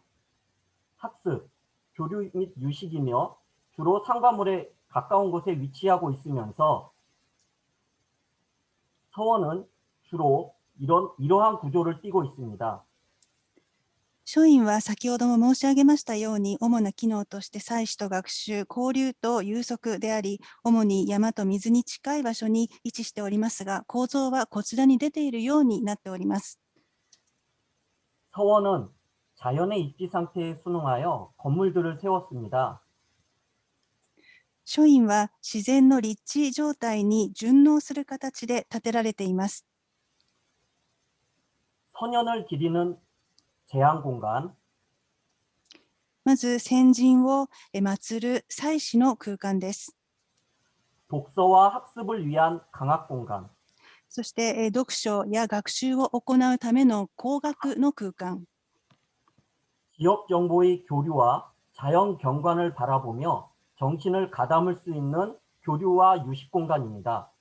학습, 교류 및 유식이며 주로 산과 물에 가까운 곳에 위치하고 있으면서 서원은 주로 이러한 구조를 띠고 있습니다. 書院は先ほども申し上げましたように、主な機能として祭祀と学習、交流と有足であり、主に山と水に近い場所に位置しておりますが、構造はこちらに出ているようになっております。 서원은 자연의 입지 상태에 순응하여 건물들을 세웠습니다. 書院は自然の立地状態に順応する形で建てられています。 선연을 기리는 재향 공간, まず先人を祀る祭祀の空間です。 독서와 학습을 위한 강학 공간, そして読書や学習を行うための工学の空間、 지역 정보의 교류와 자연 경관을 바라보며 정신을 가담을 수 있는 교류와 유식 공간입니다.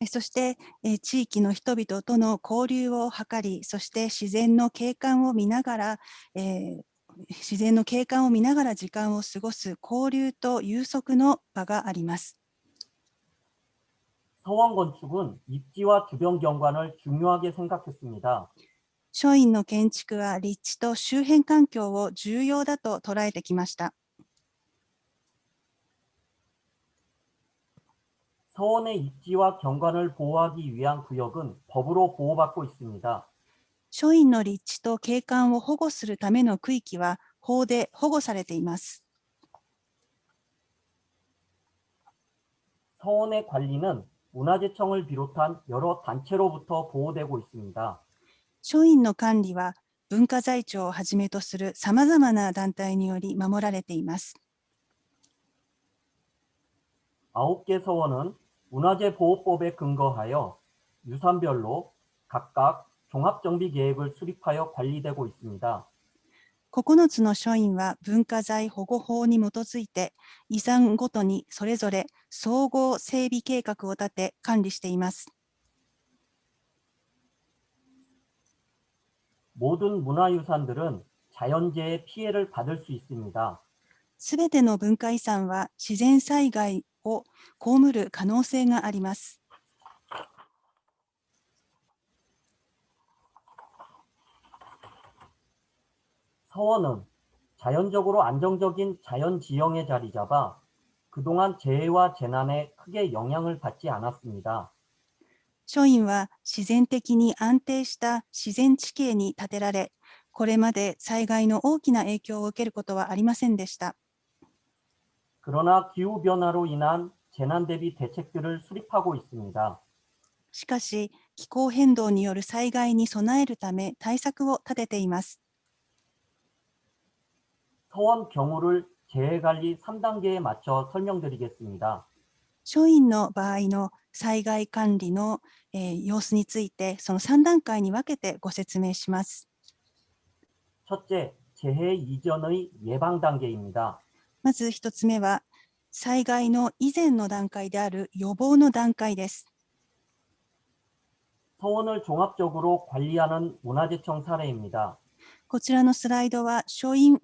そして地域の人々との交流を図り、そして自然の景観を見ながら時間を過ごす交流と有足の場があります。 서원 건축은 입지와 주변 경관을 중요하게 생각했습니다. 書院の建築は立地と周辺環境を重要だと捉えてきました。 서원의 입지와 경관을 보호하기 위한 구역은 법으로 보호받고 있습니다. 書院の立地と景観を保護するための区域は法で保護されています。 서원의 관리는 문화재청을 비롯한 여러 단체로부터 보호되고 있습니다. 書院の管理は文化財庁をはじめとするさまざまな団体により守られています。 9개 서원은 문화재보호법에 근거하여 유산별로 각각 종합정비계획을 수립하여 관리되고 있습니다. 9つの書院は文化財保護法に基づいて遺産ごとにそれぞれ総合整備計画を立て管理しています。 모든 문화유산들은 자연재해 피해를 받을 수 있습니다. すべての文化遺産は自然災害を被る可能性があります。 서원은 자연적으로 안정적인 자연지형에 자리 잡아 그동안 재해와 재난에 크게 영향을 받지 않았습니다. 書院は自然的に安定した自然地形に建てられ、これまで災害の大きな影響を受けることはありませんでした。 그러나 기후변화로 인한 재난 대비 대책들을 수립하고 있습니다. しかし、気候変動による災害に備えるため対策を立てています。 서원 경우를 재해관리 3단계에 맞춰 설명드리겠습니다. 書院の場合の災害管理の、様子について、その3段階に分けてご説明します。 첫째, 재해 이전의 예방 단계입니다. まず1つ目は、災害の以前の段階である予防の段階です。 서원을 종합적으로 관리하는 문화재청 사례입니다. こちらのスライドは書院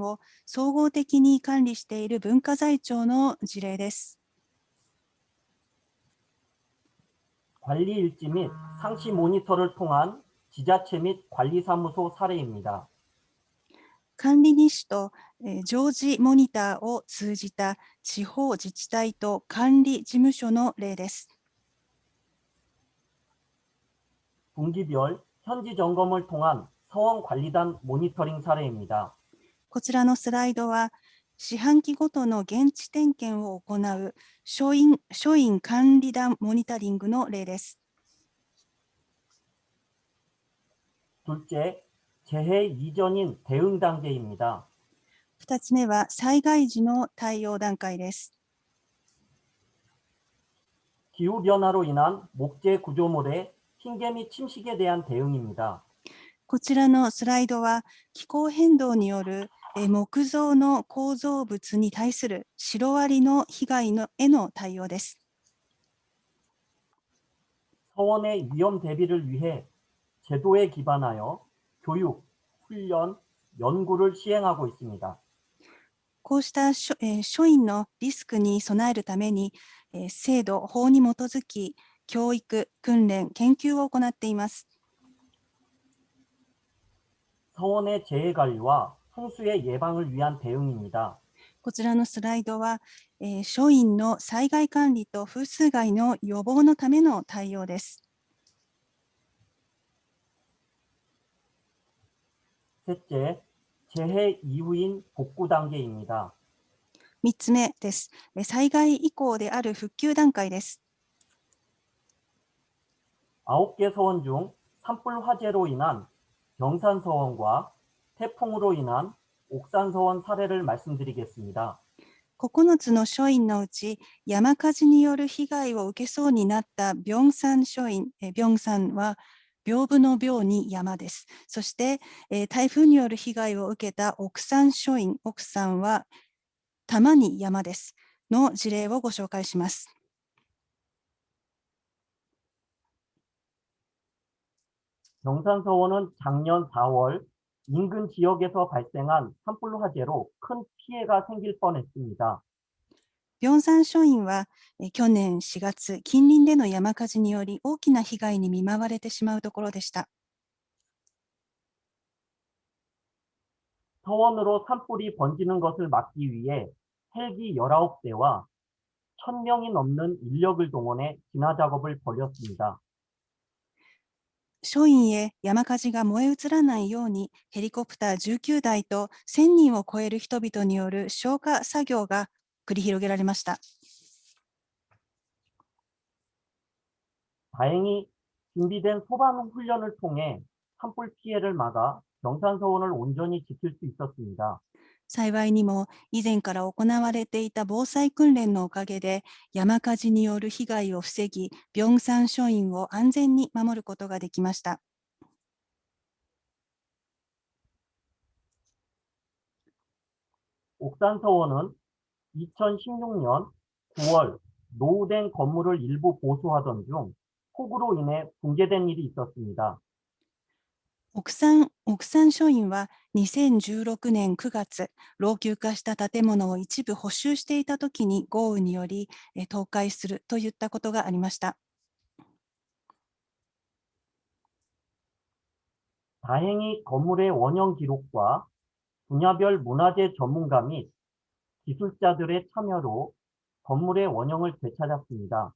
を総合的に管理している文化財庁の事例です。 관리 일지 및 상시 모니터를 통한 지자체 및 관리사무소 사례입니다. 管理日誌と、常時モニターを通じた地方自治体と管理事務所の例です。 분기별 현지 점검을 통한 서원 관리단 모니터링 사례입니다. こちらのスライドは四半期ごとの現地点検を行う書院管理団モニタリングの例です。 둘째, 재해 이전인 대응 단계입니다. 2つ目は災害時の対応段階です。 기후변화로 인한 목재 구조물의 흰개 및 침식에 대한 대응입니다. こちらのスライドは気候変動による木造の構造物に対するシロアリの被害への対応です。 서원의 위험 대비를 위해 제도에 기반하여 교육, 훈련, 연구를 시행하고 있습니다. こうした書院のリスクに備えるために制度、法に基づき教育、訓練、研究を行っています。 서원의 재해 관리와 풍수의 예방을 위한 대응입니다. こちらのスライドは、書院の災害管理と風水害の予防のための対応です。 셋째, 재해 이후인 복구 단계입니다. 3つ目です。災害以降である復旧段階です。 9개 서원 중 산불 화재로 인한 병산서원과 태풍으로 인한 옥산서원 사례를 말씀드리겠습니다. 9つの書院のうち山火事による被害を受けそうになった病山書院、病山は屏風の屏に山です。そして、台風による被害を受けた奥山書院、奥山は玉に山ですの事例をご紹介します。 병산서원은 작년 4월 인근 지역에서 발생한 산불 화재로 큰 피해가 생길 뻔했습니다. 病山書院は去年4月、近隣での山火事により大きな被害に見舞われてしまうところでした。 서원으로 산불이 번지는 것을 막기 위해 헬기 19대와 1000명이 넘는 인력을 동원해 진화 작업을 벌였습니다. 書院へ山火事が燃え移らないようにヘリコプター19台と1000人を超える人々による消火作業が繰り広げられました。 다행히 준비된 소방 훈련을 통해 산불 피해를 막아 병산서원을 온전히 지킬 수 있었습니다. 幸いにも以前から行われていた防災訓練のおかげで山火事による被害を防ぎ、ビョンサン署員を安全に守ることができました。 옥산서원은 2016년 9월 노후된 건물을 일부 보수하던 중 폭우로 인해 붕괴된 일이 있었습니다. 奥山署員は2016年9月、老朽化した建物を一部補修していたときに豪雨により倒壊するといったことがありました。 다행히 건물의 원형 기록과 분야별 문화재 전문가 및 기술자들의 참여로 건물의 원형을 되찾았습니다.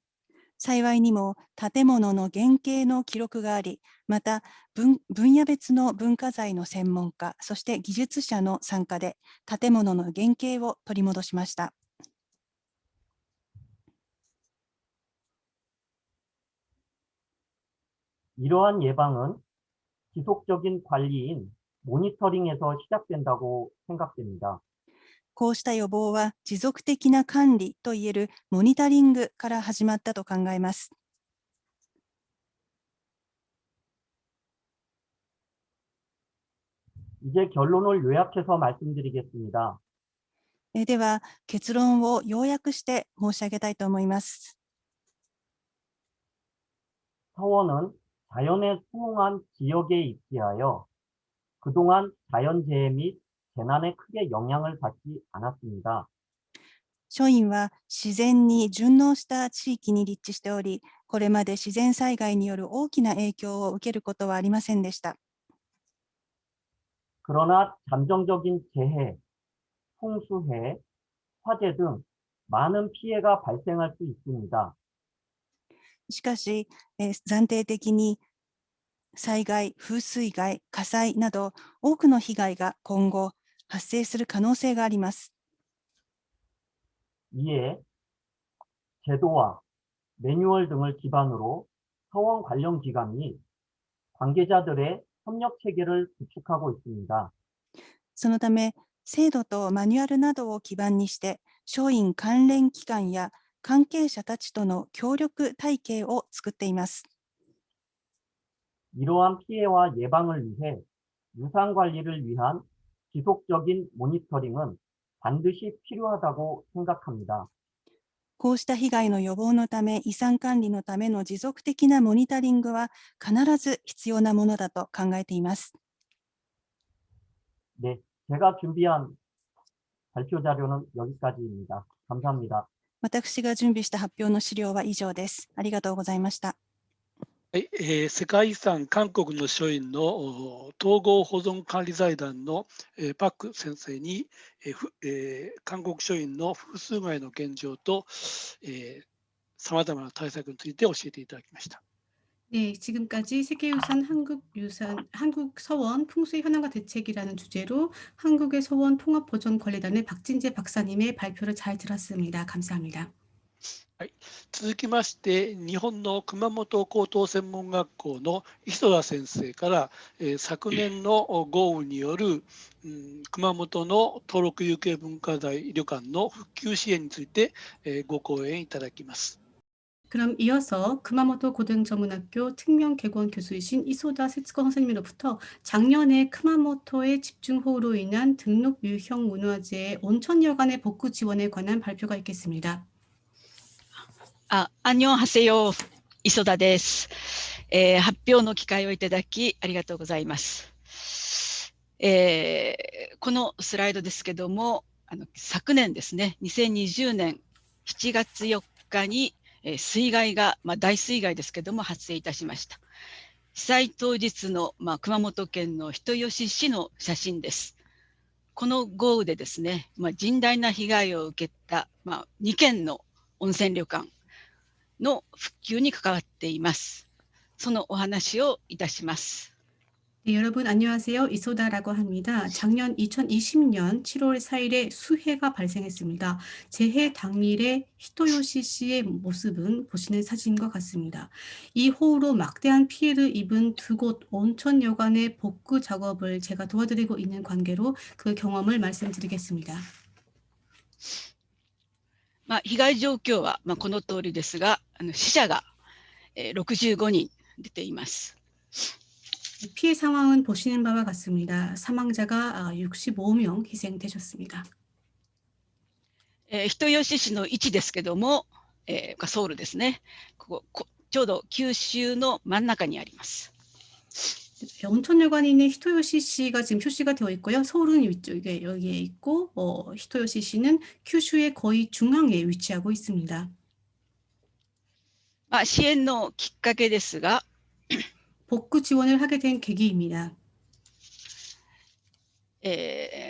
幸いにも建物の原型の記録があり、また分野別の文化財の専門家、そして技術者の参加で建物の原型を取り戻しました。 이러한 예방은 지속적인 관리인 모니터링에서 시작된다고 생각됩니다. こうした予防は持続的な管理といえるモニタリングから始まったと考えます。 이제 결론을 요약해서 말씀드리겠습니다. では結論を要約して申し上げたいと思います。 서원은 자연에 수용한 지역에 입지하여 그동안 자연재해 및 재난에 크게 영향을 받지 않았습니다. 署員は自然に順応した地域に立地しており、これまで自然災害による大きな影響を受けることはありませんでした。 그러나 잠정적인 재해, 풍수해, 화재 등 많은 피해가 발생할 수 있습니다. しかし、暫定的に災害、風水害、火災など多くの被害が今後発生する可能性があります。 이에 제도와 매뉴얼 등을 기반으로 서원 관련 기관이 관계자들의 협력 체계를 구축하고 있습니다. そのため、制度とマニュアルなどを基盤にして、署員関連機関や関係者たちとの協力体系を作っています。 이러한 피해와 예방을 위해 유상 관리를 위한 지속적인 모니터링은 반드시 필요하다고 생각합니다. こうした被害の予防のため、遺産管理のための持続的なモニタリングは必ず必要なものだと考えています。 네, 제가 준비한 발표 자료는 여기까지입니다. 감사합니다. 私が準備した発表の資料は以上です。ありがとうございました。はい、世界遺産韓国の署員の統合保存管理財団のパク先生に韓国署員の複数害の現状とさまざまな対策について教えていただきました。 네, 지금까지 세계유산 한국 서원 풍수의 현황과 대책이라는 주제로 한국의 서원 통합보존관리단의 박진재 박사님의 발표를 잘 들었습니다. 감사합니다. はい、続きまして日本の熊本高等専門学校の磯田先生から、昨年の豪雨による、熊本の登録有形文化財旅館の復旧支援について、ご講演いただきます。 그럼 이어서 구마모토 고등전문학교 특명개건 교수이신 이소다 세츠코 선생님으로부터 작년에 쿠마모토의 집중호우로 인한 등록 유형 문화재의 온천여관의 복구 지원에 관한 발표가 있겠습니다. 안녕하세요. 이소다です。発表の機会をいただきありがとうございます。このスライドですけども、昨年ですね、2020年7月4日に水害が、大水害ですけども発生いたしました。被災当日の、熊本県の人吉市の写真です。この豪雨でですね、甚大な被害を受けた、2軒の温泉旅館の復旧に関わっています。そのお話をいたします。 네, 여러분 안녕하세요. 이소다라고 합니다. 작년 2020년 7월 4일에 수해가 발생했습니다. 재해 당일에 히토요시 씨의 모습은 보시는 사진과 같습니다. 이 호우로 막대한 피해를 입은 두 곳 온천 여관의 복구 작업을 제가 도와드리고 있는 관계로 그 경험을 말씀드리겠습니다. 被害状況はこの通りですが、死者が65人出ています。 피해 상황은 보시는 바와 같습니다. 사망자가 65명 희생되셨습니다. 人吉市の位置ですけども、ソウルですね。ちょうど九州の真ん中にあります。 온천여관이 있는 히토요시 씨가 지금 표시가 되어 있고요. 서울은 위쪽에 여기에 있고 히토요시 씨는 큐슈의 거의 중앙에 위치하고 있습니다. 支援のきっかけですが、 복구 지원을 하게 된 계기입니다.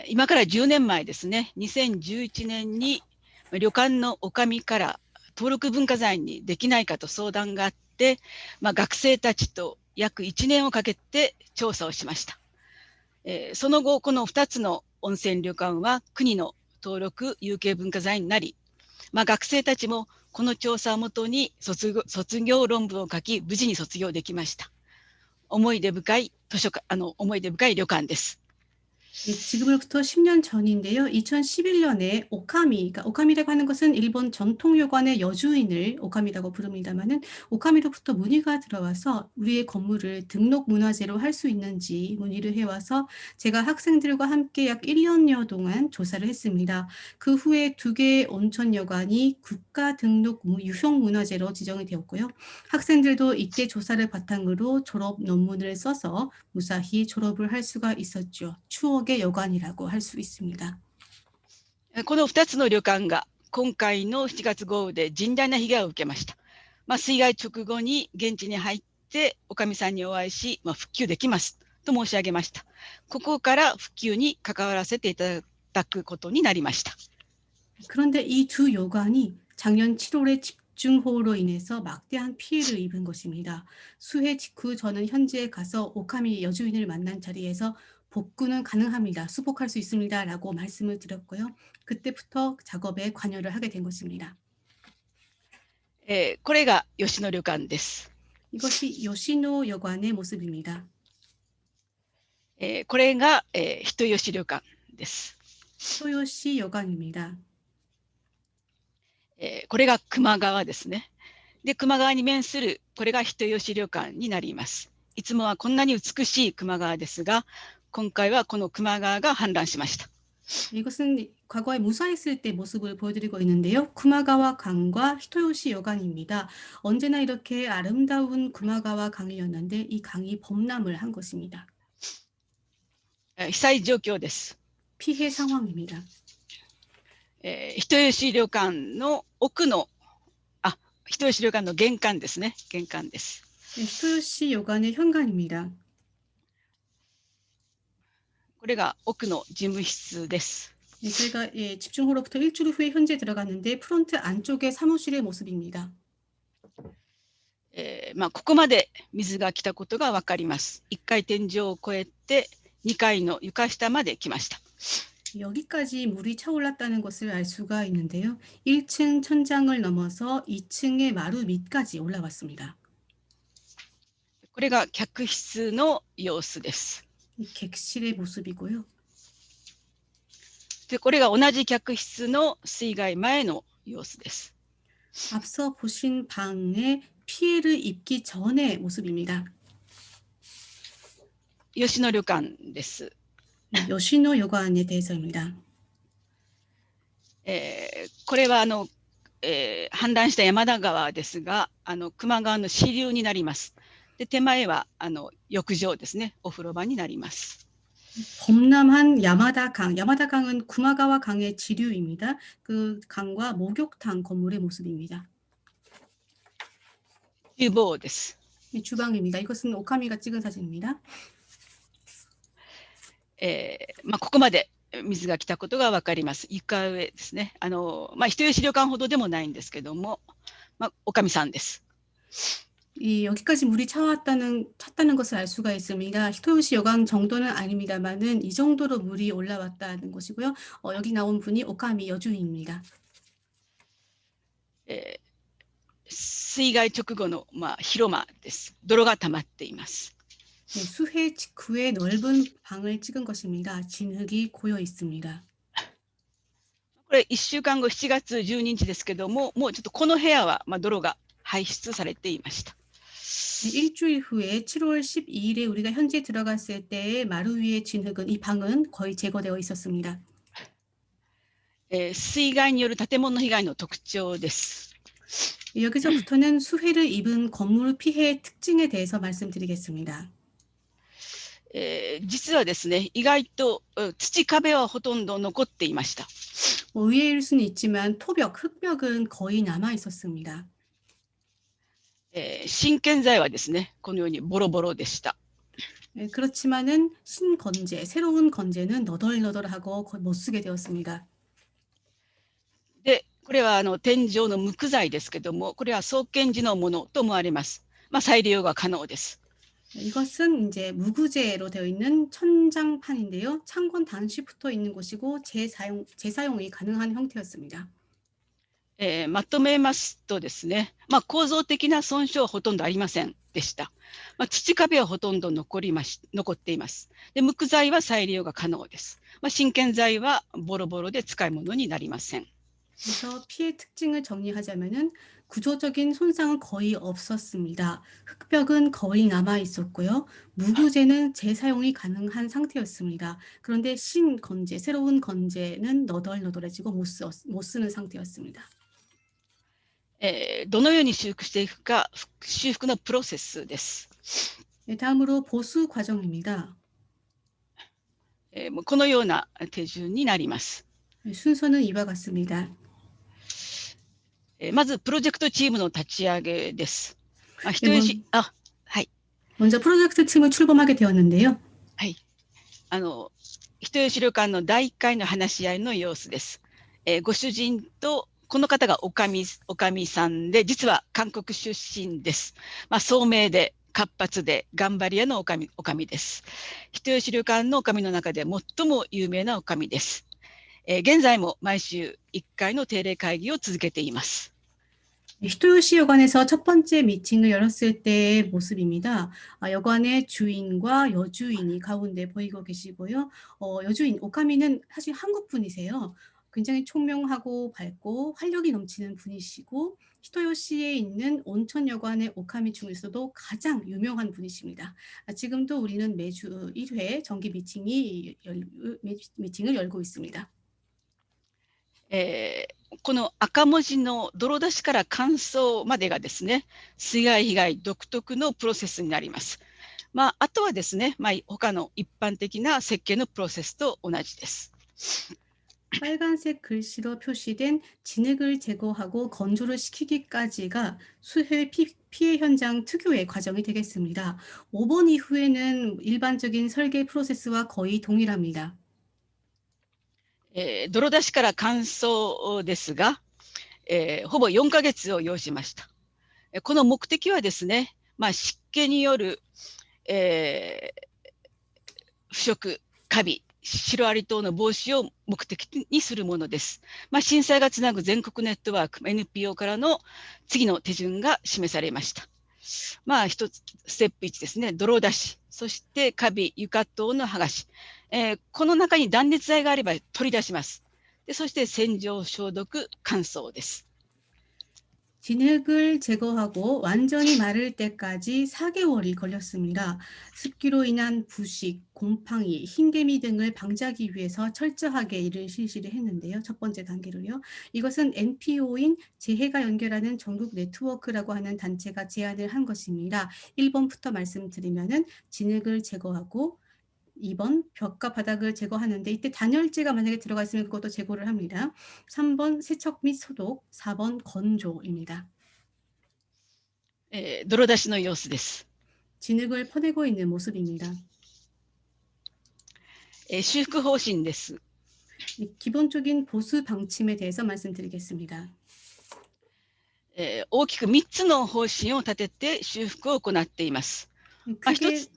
今から10年前ですね、2011年に旅館の女将から登録文化財にできないかと相談があって、学生たちと約1年をかけて調査をしました。その後、この2つの温泉旅館は国の登録有形文化財になり、学生たちもこの調査をもとに卒業論文を書き、無事に卒業できました。思い出深い旅館です。 지금으로부터 10년 전인데요. 2011년에 오카미라고 하는 것은 일본 전통요관의 여주인을 오카미라고 부릅니다만은 오카미로부터 문의가 들어와서 우리의 건물을 등록문화재로 할 수 있는지 문의를 해와서 제가 학생들과 함께 약 1년여 동안 조사를 했습니다. 그 후에 2개의 온천여관이 국가등록 유형문화재로 지정이 되었고요. 학생들도 이때 조사를 바탕으로 졸업 논문을 써서 무사히 졸업을 할 수가 있었죠. 추억의 여관이라고 할 수 있습니다. この2つの旅館が今回の7月豪雨で甚大な被害を受けました。水害直後に現地に入っておかみさんにお会いし、復旧できますと申し上げました。ここから復旧に関わらせていただくことになりました。 그런데 이 두 요관이 작년 7월에 집중호우로 인해서 막대한 피해를 입은 것입니다. 수해 직후 저는 현지에 가서 오카미 여주인을 만난 자리에서 복구는 가능합니다. 수복할 수 있습니다. 라고 말씀을 드렸고요. 그때부터 작업에 관여를 하게 된 것입니다. これが吉野旅館です。 이것이 요시노 여관의 모습입니다. これが人吉旅館です。 히토요시 여관입니다. これが球磨川ですね。で、球磨川に面するこれが人吉旅館になります。いつもはこんなに美しい球磨川ですが、今回はこの球磨川が氾濫しました。 이것은 과거에 무사했을 때 모습을 보여드리고 있는데요. 구마가와 강과 히토요시 여관입니다. 언제나 이렇게 아름다운 구마가와 강이었는데 이 강이 범람을 한 것입니다. 被災状況です。 피해 상황입니다. 人吉旅館の奥の人吉旅館の玄関ですね。玄関です。 히토요시 여관의 현관입니다. これが奥の事務室です。 저희가 집중호로부터 일주일 후에 현재 들어갔는데 프론트 안쪽의 사무실의 모습입니다. ここまで水が来たことが分かります。1階天井を越えて2階の床下まで来ました。 여기까지 물이 차올랐다는 것을 알 수가 있는데요. 1층 천장을 넘어서 2층의 마루 밑까지 올라왔습니다. これが客室の様子です。 이 객실의 모습이고요. で、これが同じ客室の水害前の様子です。 앞서 보신 방에 피해를 입기 전의 모습입니다. 吉野旅館です。 요시노 여관에 대해서입니다. これは氾濫した山田川ですが、球磨川の支流になります。で、手前は浴場ですね、お風呂場になります。 범람한 야마다강, 야마다강은 구마가와 강의 지류입니다. 그 강과 목욕탕 건물의 모습입니다. 厨房です。 주방입니다. 이것은 오카미가 찍은 사진입니다. ここまで水が来たことが分かります。床上ですね。人吉旅館ほどでもないんですけども、おかみさんです。 여기까지 물이 찼다는 것을 알 수가 있습니다. 히토요시 여강 정도는 아닙니다만은 이 정도로 물이 올라왔다는 것이고요. 여기 나온 분이 오카미 여주인입니다. 水害直後の、広間です。泥が溜まっています。 네, 수해 직후에 넓은 방을 찍은 것입니다. 진흙이 고여 있습니다. これ1週間後7月12日ですけども、もうちょっとこの部屋は、泥が排出されていました。 네, 일주일 후에 7월 12일에 우리가 현지에 들어갔을 때 마루 위의 진흙은 이 방은 거의 제거되어 있었습니다. 水害による建物被害の特徴です。 여기서부터는 수해를 입은 건물 피해의 특징에 대해서 말씀드리겠습니다. 実はですね、意外と土壁はほとんど残っていました。 의외일 수는 있지만 토벽, 흙벽은 거의 남아 있었습니다. 新建材はですね、このようにボロボロでした。 그렇지만은 신건재, 새로운 건재는 너덜너덜하고 못 쓰게 되었습니다. で、これは天井の無垢材ですけども、これは創建時のものと思われます。再利用が可能です。 이것은 이제 무구재로 되어 있는 천장판인데요. 창건 당시부터 있는 곳이고 재사용이 가능한 형태였습니다. まとめますとですね、構造的な損傷はほとんどありませんでした。土壁はほとんど残っています。で、無垢材は再利用が可能です。新建材はボロボロで使い物になりません。 그래서 피해 특징을 정리하자면은 구조적인 손상은 거의 없었습니다. 흙벽은 거의 남아 있었고요. 무구재는 재사용이 가능한 상태였습니다. 그런데 신건재, 새로운 건재는 너덜너덜해지고 못 쓰는 상태였습니다. どのように修復していくか、修復のプロセスです。 다음으로 보수 과정입니다. このような手順になります。 순서는 이와 같습니다. まずプロジェクトチームの立ち上げです。はい。 먼저 프로젝트 팀을 출범하게 되었는데요. はい。人吉旅館の第1回の話し合いの様子です。ご主人とこの方がおかみさんで、実は韓国出身です。聡明で活発で頑張り屋のおかみです。人吉旅館のおかみの中で最も有名なおかみです。現在も毎週1回の定例会議を続けています。 히토요시 여관에서 첫 번째 미팅을 열었을 때의 모습입니다. 여관의 주인과 여주인이 가운데 보이고 계시고요. 여주인 오카미는 사실 한국 분이세요. 굉장히 총명하고 밝고 활력이 넘치는 분이시고 히토요시에 있는 온천 여관의 오카미 중에서도 가장 유명한 분이십니다. 지금도 우리는 매주 1회 정기 미팅을 열고 있습니다. この赤文字の泥出しから乾燥までがですね、水害被害独特のプロセスになります。あとはですね、他の一般的な設計のプロセスと同じです。 빨간색 글씨로 표시된 진흙을 제거하고 건조를 시키기까지가 수해 피해 현장 특유의 과정이 되겠습니다. 5번 이후에는 일반적인 설계 프로세스와 거의 동일합니다. 泥出しから乾燥ですが、ほぼ4ヶ月を要しました。この目的はですね、湿気による、腐食、カビ、シロアリ等の防止を目的にするものです。震災がつなぐ全国ネットワーク NPO からの次の手順が示されました。一つステップ1ですね、泥出し、そしてカビ、床等の剥がし。この中に断熱材があれば取り出します。そして洗浄、消毒、乾燥です。 진흙을 제거하고 완전히 마를 때까지 4개월이 걸렸습니다. 습기로 인한 부식, 곰팡이, 흰개미 등을 방지하기 위해서 철저하게 이를 실시를 했는데요. 첫 번째 단계로요. 이것은 NPO인 재해가 연결하는 전국 네트워크라고 하는 단체가 제안을 한 것입니다. 1번부터 말씀드리면은 진흙을 제거하고 2번 벽과 바닥을 제거하는데 이때 단열재가 만약에 들어가 있으면 그것도 제거를 합니다. 3번 세척 및 소독, 4번 건조입니다. 泥出しの様子です。 진흙을 퍼내고 있는 모습입니다. 修復方針です。 기본적인 보수 방침에 대해서 말씀드리겠습니다. 大きく3つの方針を立てて修復を行っています。まあ、一 크게, つ、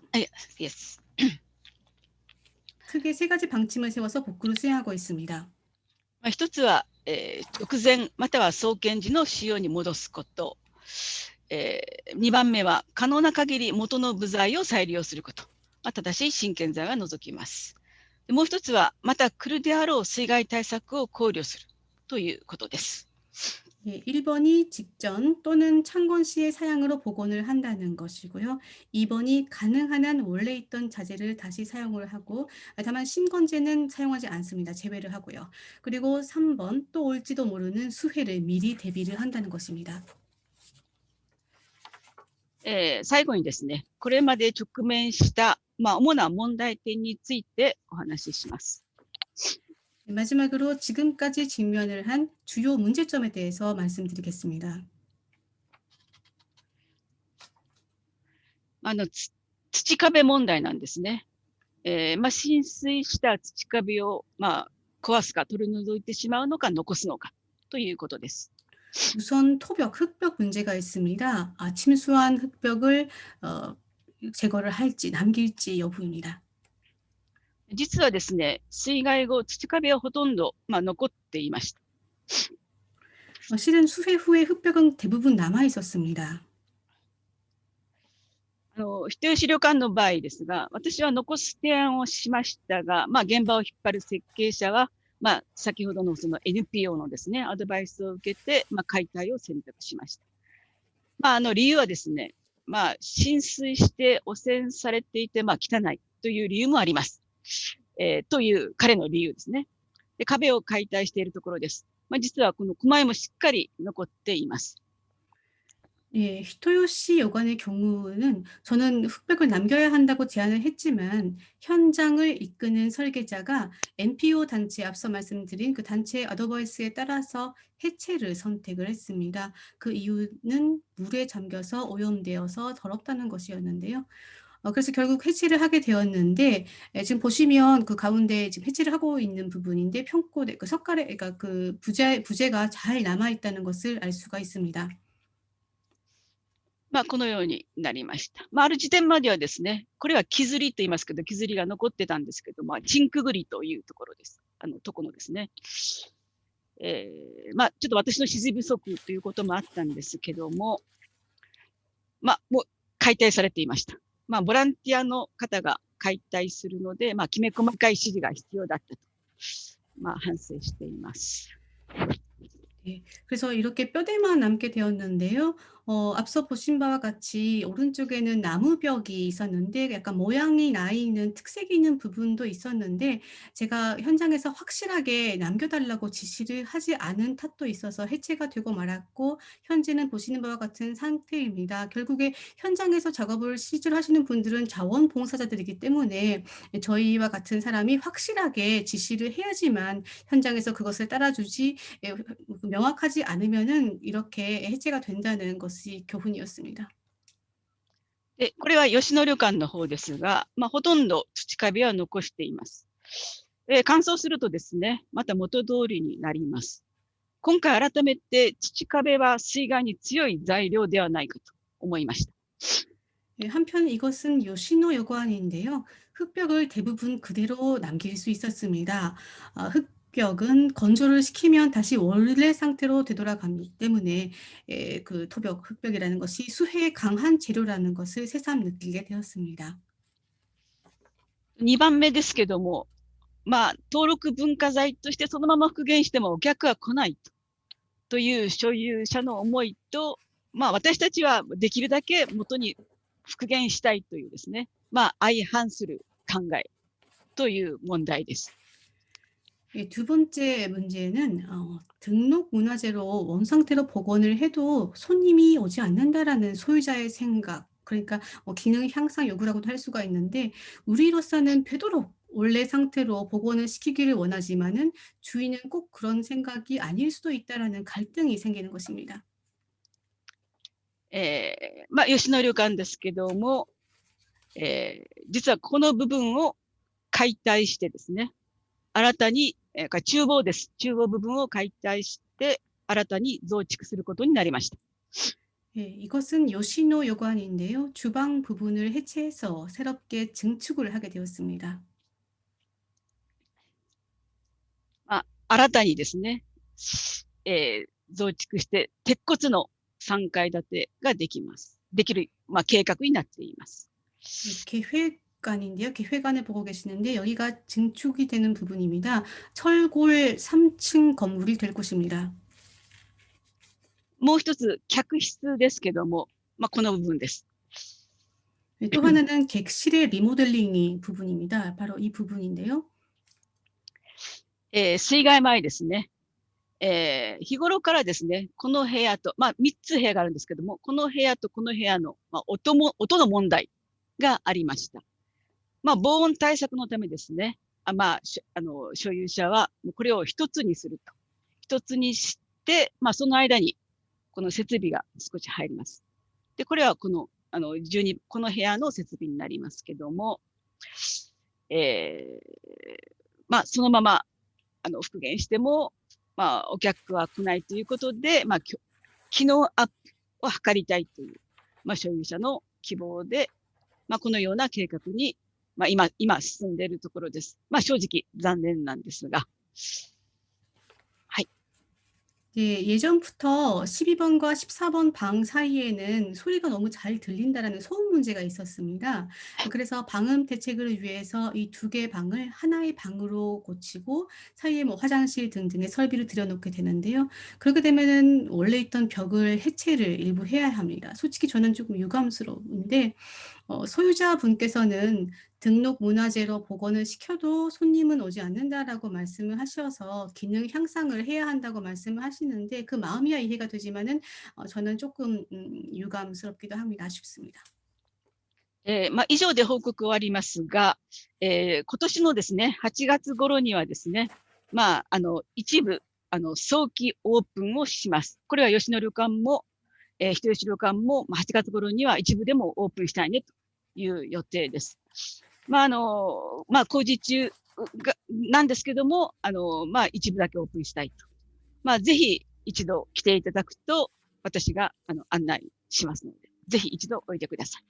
yes. 크게 세 가지 방침을 세워서 복구를 수행하고 있습니다. まあ、一つは、直前または創建時の使用に戻すこと。2番目は可能な限り元の部材を再利用すること。まあ、ただし新建材は除きます。でもう一つはまた来るであろう水害対策を考慮するということです。예, 1번이 직전 또는 창건 시의 사양으로 복원을 한다는 것이고요. 2번이 가능한 한 원래 있던 자재를 다시 사용을 하고 다만 신건재는 사용하지 않습니다. 제외를 하고요. 그리고 3번 또 올지도 모르는 수해를 미리 대비를 한다는 것입니다. 最後にですね、これまで直面した、主な問題点についてお話しします。 마지막으로 지금까지 직면을 한 주요 문제점에 대해서 말씀드리겠습니다. 土壁問題なんですね。浸水した土壁を、壊すか取り除いてしまうのか残すのかということです。 우선 토벽, 흙벽 문제가 있습니다. 침수한 흙벽을 제거를 할지 남길지 여부입니다. 実はですね、水害後、土壁はほとんど、残っていました。 실은 수해 후에 흙벽은 대부분 남아 있었습니다. 人吉旅館の場合ですが、私は残す提案をしましたが、現場を引っ張る設計者は、先ほどのその NPO のですね、アドバイスを受けて、解体を選択しました。理由はですね、浸水して汚染されていて、汚いという理由もあります。という彼の理由ですね。で、壁を解体しているところです。実はこの狛江もしっかり残っています。 예, 히토요시 여관의 경우는 저는 흙벽을 남겨야 한다고 제안을 했지만 현장을 이끄는 설계자가 NPO 단체 앞서 말씀드린 그 단체의 어드바이스에 따라서 해체를 선택을 했습니다. 그 이유는 물에 잠겨서 오염되어서 더럽다는 것이었는데요. 그래서 결국 해체를 하게 되었는데 지금 보시면 그 가운데 지금 해체를 하고 있는 부분인데 평고대 그 석가래 그러니까 그 부재가 잘 남아 있다는 것을 알 수가 있습니다. このようになりました。ある時点まではですね、これは木ずりと言いますけど、木ずりが残ってたんですけど、チンクグリというところです。ところですね。ちょっと私の指示不足ということもあったんですけども、もう解体されていました。ボランティアの方が解体するので、きめ細かい指示が必要だったと、反省しています。 네, 그래서 이렇게 뼈대만 남게 되었는데요. 앞서 보신 바와 같이 오른쪽에는 나무벽이 있었는데 약간 모양이 나 있는 특색이 있는 부분도 있었는데 제가 현장에서 확실하게 남겨달라고 지시를 하지 않은 탓도 있어서 해체가 되고 말았고 현재는 보시는 바와 같은 상태입니다. 결국에 현장에서 작업을 실제로 하시는 분들은 자원봉사자들이기 때문에 저희와 같은 사람이 확실하게 지시를 해야지만 현장에서 그것을 따라주지 명확하지 않으면은 이렇게 해체가 된다는 것이 교훈이었습니다. で、これは吉野旅館の方ですが、ほとんど土壁は残しています。乾燥するとですね、また元通りになります。今回改めて土壁は水害に強い材料ではないかと思いました。 한편 이것은 요시노 여관인데요. 흙벽을 대부분 그대로 남길 수 있었습니다. 흙벽은 건조를 시키면 다시 원래 상태로 되돌아가기 때문에 그 토벽, 흙벽이라는 것이 수해에 강한 재료라는 것을 새삼 느끼게 되었습니다. 2番目ですけども、登録文化財としてそのまま復元してもお客は来ないという所有者の思いと、私たちはできるだけ元に復元したいというですね、相反する考えという問題です。 두 번째 문제는 등록 문화재로 원상태로 복원을 해도 손님이 오지 않는다라는 소유자의 생각, 그러니까 기능 향상 요구라고도 할 수가 있는데 우리로서는 되도록 원래 상태로 복원을 시키기를 원하지만은 주인은 꼭 그런 생각이 아닐 수도 있다라는 갈등이 생기는 것입니다. 吉野旅館ですけども、実はこの部分を解体してですね、新たに、厨房です。厨房部分を解体して新たに増築することになりました。 예, 이것은 요시노 요관인데요. 주방 부분을 해체해서 새롭게 증축을 하게 되었습니다. 新たにですね、増築して鉄骨の3階建てができる、計画になっています。 계획안인데요. 계획안을 보고 계시는데 여기가 증축이 되는 부분입니다. 철골 3층 건물이 될 곳입니다. もう一つ、客室ですけども、この部分です。 또 하나는 객실의 리모델링이 부분입니다. 바로 이 부분인데요. 水害前ですね、日頃からですね、この部屋と、3つ部屋があるんですけども、この部屋とこの部屋の、音の問題がありました。防音対策のためですね、所有者はこれを一つにすると。一つにして、その間にこの設備が少し入ります。で、これはこの部屋の設備になりますけども、そのまま復元しても、お客は来ないということで、機能アップを図りたいという、所有者の希望で、このような計画に、今進んでいるところです。正直残念なんですが。 예, 예전부터 12번과 14번 방 사이에는 소리가 너무 잘 들린다라는 소음 문제가 있었습니다. 그래서 방음 대책을 위해서 이 두 개의 방을 하나의 방으로 고치고 사이에 화장실 등등의 설비를 들여놓게 되는데요. 그렇게 되면은 원래 있던 벽을 해체를 일부 해야 합니다. 솔직히 저는 조금 유감스러운데 소유자분께서는 등록 문화재로 복원을 시켜도 손님은 오지 않는다라고 말씀을 하셔서 기능 향상을 해야 한다고 말씀을 하시는데 그 마음이야 이해가 되지만은 저는 조금 유감스럽기도 합니다. 아쉽습니다. 以上で報告終わりますが、今年のですね、8月頃にはですね、一部早期オープンをします。これは吉野旅館も、人吉旅館も8月頃には一部でもオープンしたいねという予定です。工事中なんですけども、一部だけオープンしたいと。ぜひ一度来ていただくと、私が案内しますので、ぜひ一度おいでください。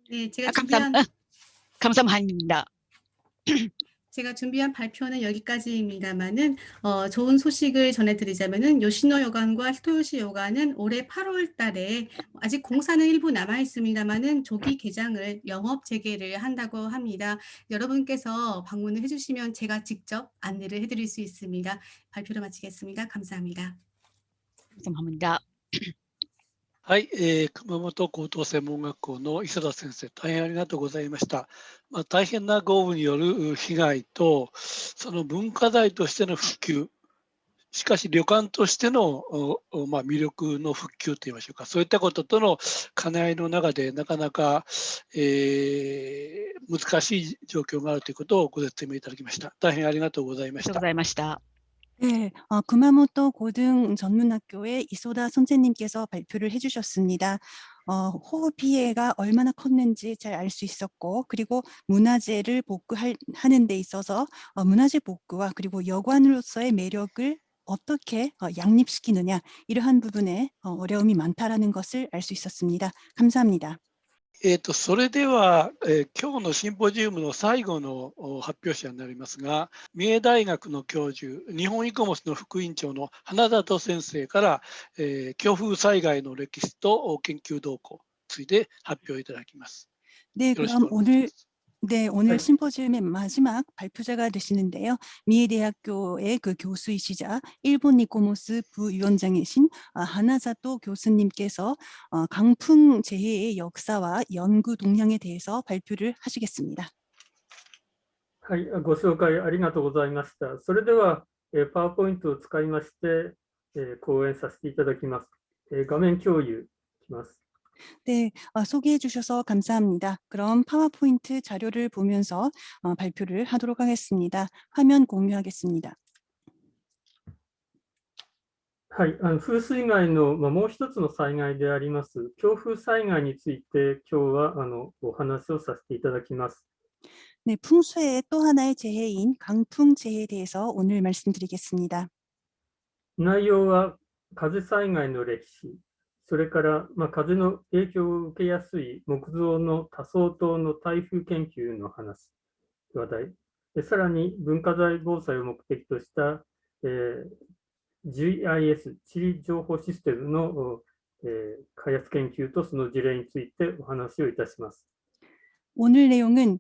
네, 감사합니다. 제가 준비한 발표는 여기까지입니다만은 좋은 소식을 전해드리자면은 요시노 요관과 히토요시 요관은 올해 8월 달에 아직 공사는 일부 남아 있습니다만은 조기 개장을 영업 재개를 한다고 합니다. 여러분께서 방문을 해주시면 제가 직접 안내를 해드릴 수 있습니다. 발표를 마치겠습니다. 감사합니다. 감사합니다. はい、熊本高等専門学校の磯田先生、大変ありがとうございました。大変な豪雨による被害と、その文化財としての復旧、しかし旅館としての、魅力の復旧といいましょうか、そういったこととの兼ね合いの中でなかなか、難しい状況があるということをご説明いただきました。大変ありがとうございました。 네, 구마모토 고등전문학교의 이소다 선생님께서 발표를 해주셨습니다. 호우 피해가 얼마나 컸는지 잘 알 수 있었고, 그리고 문화재를 복구하는 데 있어서 문화재 복구와 그리고 여관으로서의 매력을 어떻게 양립시키느냐, 이러한 부분에 어려움이 많다라는 것을 알 수 있었습니다. 감사합니다. それでは、今日のシンポジウムの最後の発表者になりますが、三重大学の教授、日本イコモスの副院長の花里先生から、強風災害の歴史と研究動向について発表いただきます。 네, 그럼 오늘 심포지움의 마지막 발표자가 되시는데요. 미에대학교의 그 교수이시자 일본 이코모스 부위원장이신 하나사토 교수님께서 강풍 재해의 역사와 연구 동향에 대해서 발표를 하시겠습니다. はい、ご紹介ありがとうございました。それでは、パワーポイントを使いまして、講演させていただきます。画面共有します。 네, 소개해 주셔서 감사합니다. 그럼 파워포인트 자료를 보면서 발표를 하도록 하겠습니다. 화면 공유하겠습니다. はい、風水害の、もう一つの災害であります強風災害について今日はお話をさせていただきます。 네, 풍수의 또 하나의 재해인 강풍 재해에 대해서 오늘 말씀드리겠습니다. 内容は風災害の歴史、それから、風の影響を受けやすい木造の多層棟の台風研究の話題で、さらに文化財防災を目的とした、GIS 地理情報システムの、開発研究とその事例についてお話をいたします。오늘 내용은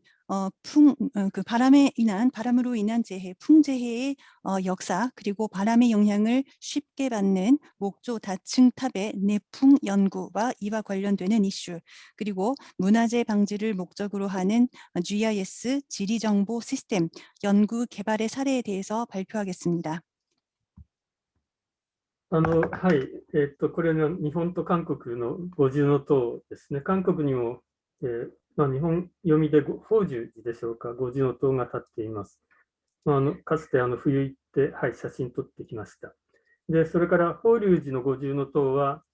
그 바람으로 인한 재해, 풍재해의 역사, 그리고 바람의 영향을 쉽게 받는 목조 다층 탑의 내풍 연구와 이와 관련되는 이슈, 그리고 문화재 방지를 목적으로 하는 GIS 지리정보 시스템 연구 개발의 사례에 대해서 발표하겠습니다. はい、これの日本と韓国の五重塔ですね。韓国にも、日本読みで法重寺でしょうか、五重塔が立っています。かつて冬行って、写真撮ってきました。で、それから法隆寺の五重塔は、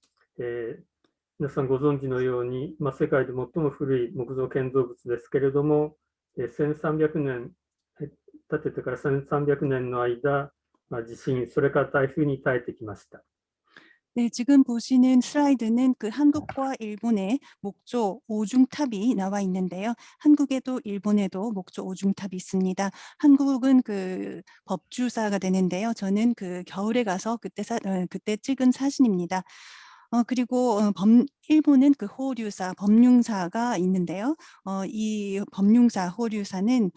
皆さんご存知のように、世界で最も古い木造建造物ですけれども、1300年、建ててから1300年の間、地震、それから台風に耐えてきました。 네, 지금 보시는 슬라이드는 그 한국과 일본의 목조 오중탑이 나와 있는데요. 한국에도 일본에도 목조 오중탑이 있습니다. 한국은 그 법주사가 되는데요. 저는 그 겨울에 가서 그때 찍은 사진입니다. 그리고 일본은 그 호류사, 법융사가 있는데요. 이 법융사, 호류사는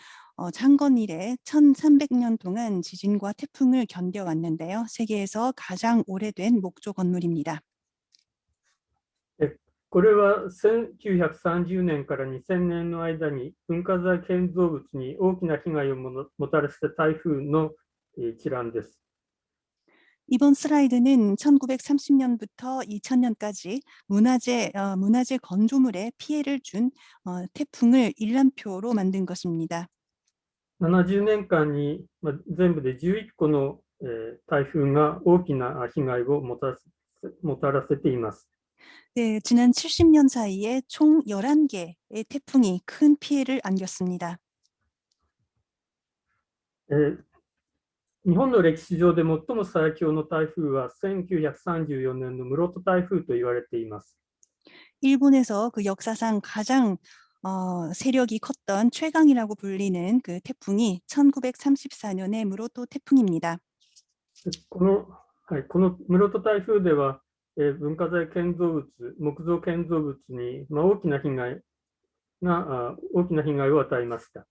창건 이래 1300년 동안 지진과 태풍을 견뎌왔는데요. 세계에서 가장 오래된 목조 건물입니다. これは1930年から2000年の間に文化財建造物に大きな被害をもたらした台風の一覧です。 이번 슬라이드는 1930년부터 2000년까지 문화재 건조물에 피해를 준 태풍을 일람표로 만든 것입니다. 70年間に全部で11個の台風が大きな被害をもたらせています。 네, 지난 70년 사이에 총 11개의 태풍이 큰 피해를 안겼습니다. 日本の歴史上で最も最強の台風は1934年の室戸台風と言われています。 일본에서 그 역사상 가장 세력이 컸던 최강이라고 불리는 그 태풍이 1934년의 무로토 태풍입니다. この室戸台風では、文化財建造物、木造建造物に、大きな被害を与えました。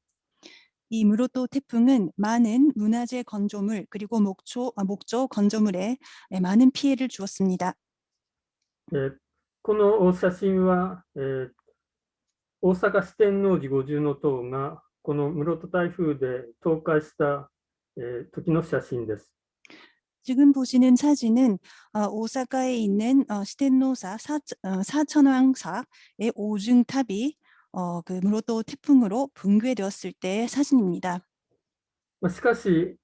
이 무로토 태풍은 많은 문화재 건조물 그리고 목조 건조물에 많은 피해를 주었습니다. この写真は、大阪四天王寺五重塔がこの室戸台風で倒壊した時の写真です。 지금 보시는 사진은 오사카에 있는 시텐노사 사천왕사의 오중탑이 그 무로토 태풍으로 붕괴되었을 때의 사진입니다. しかし、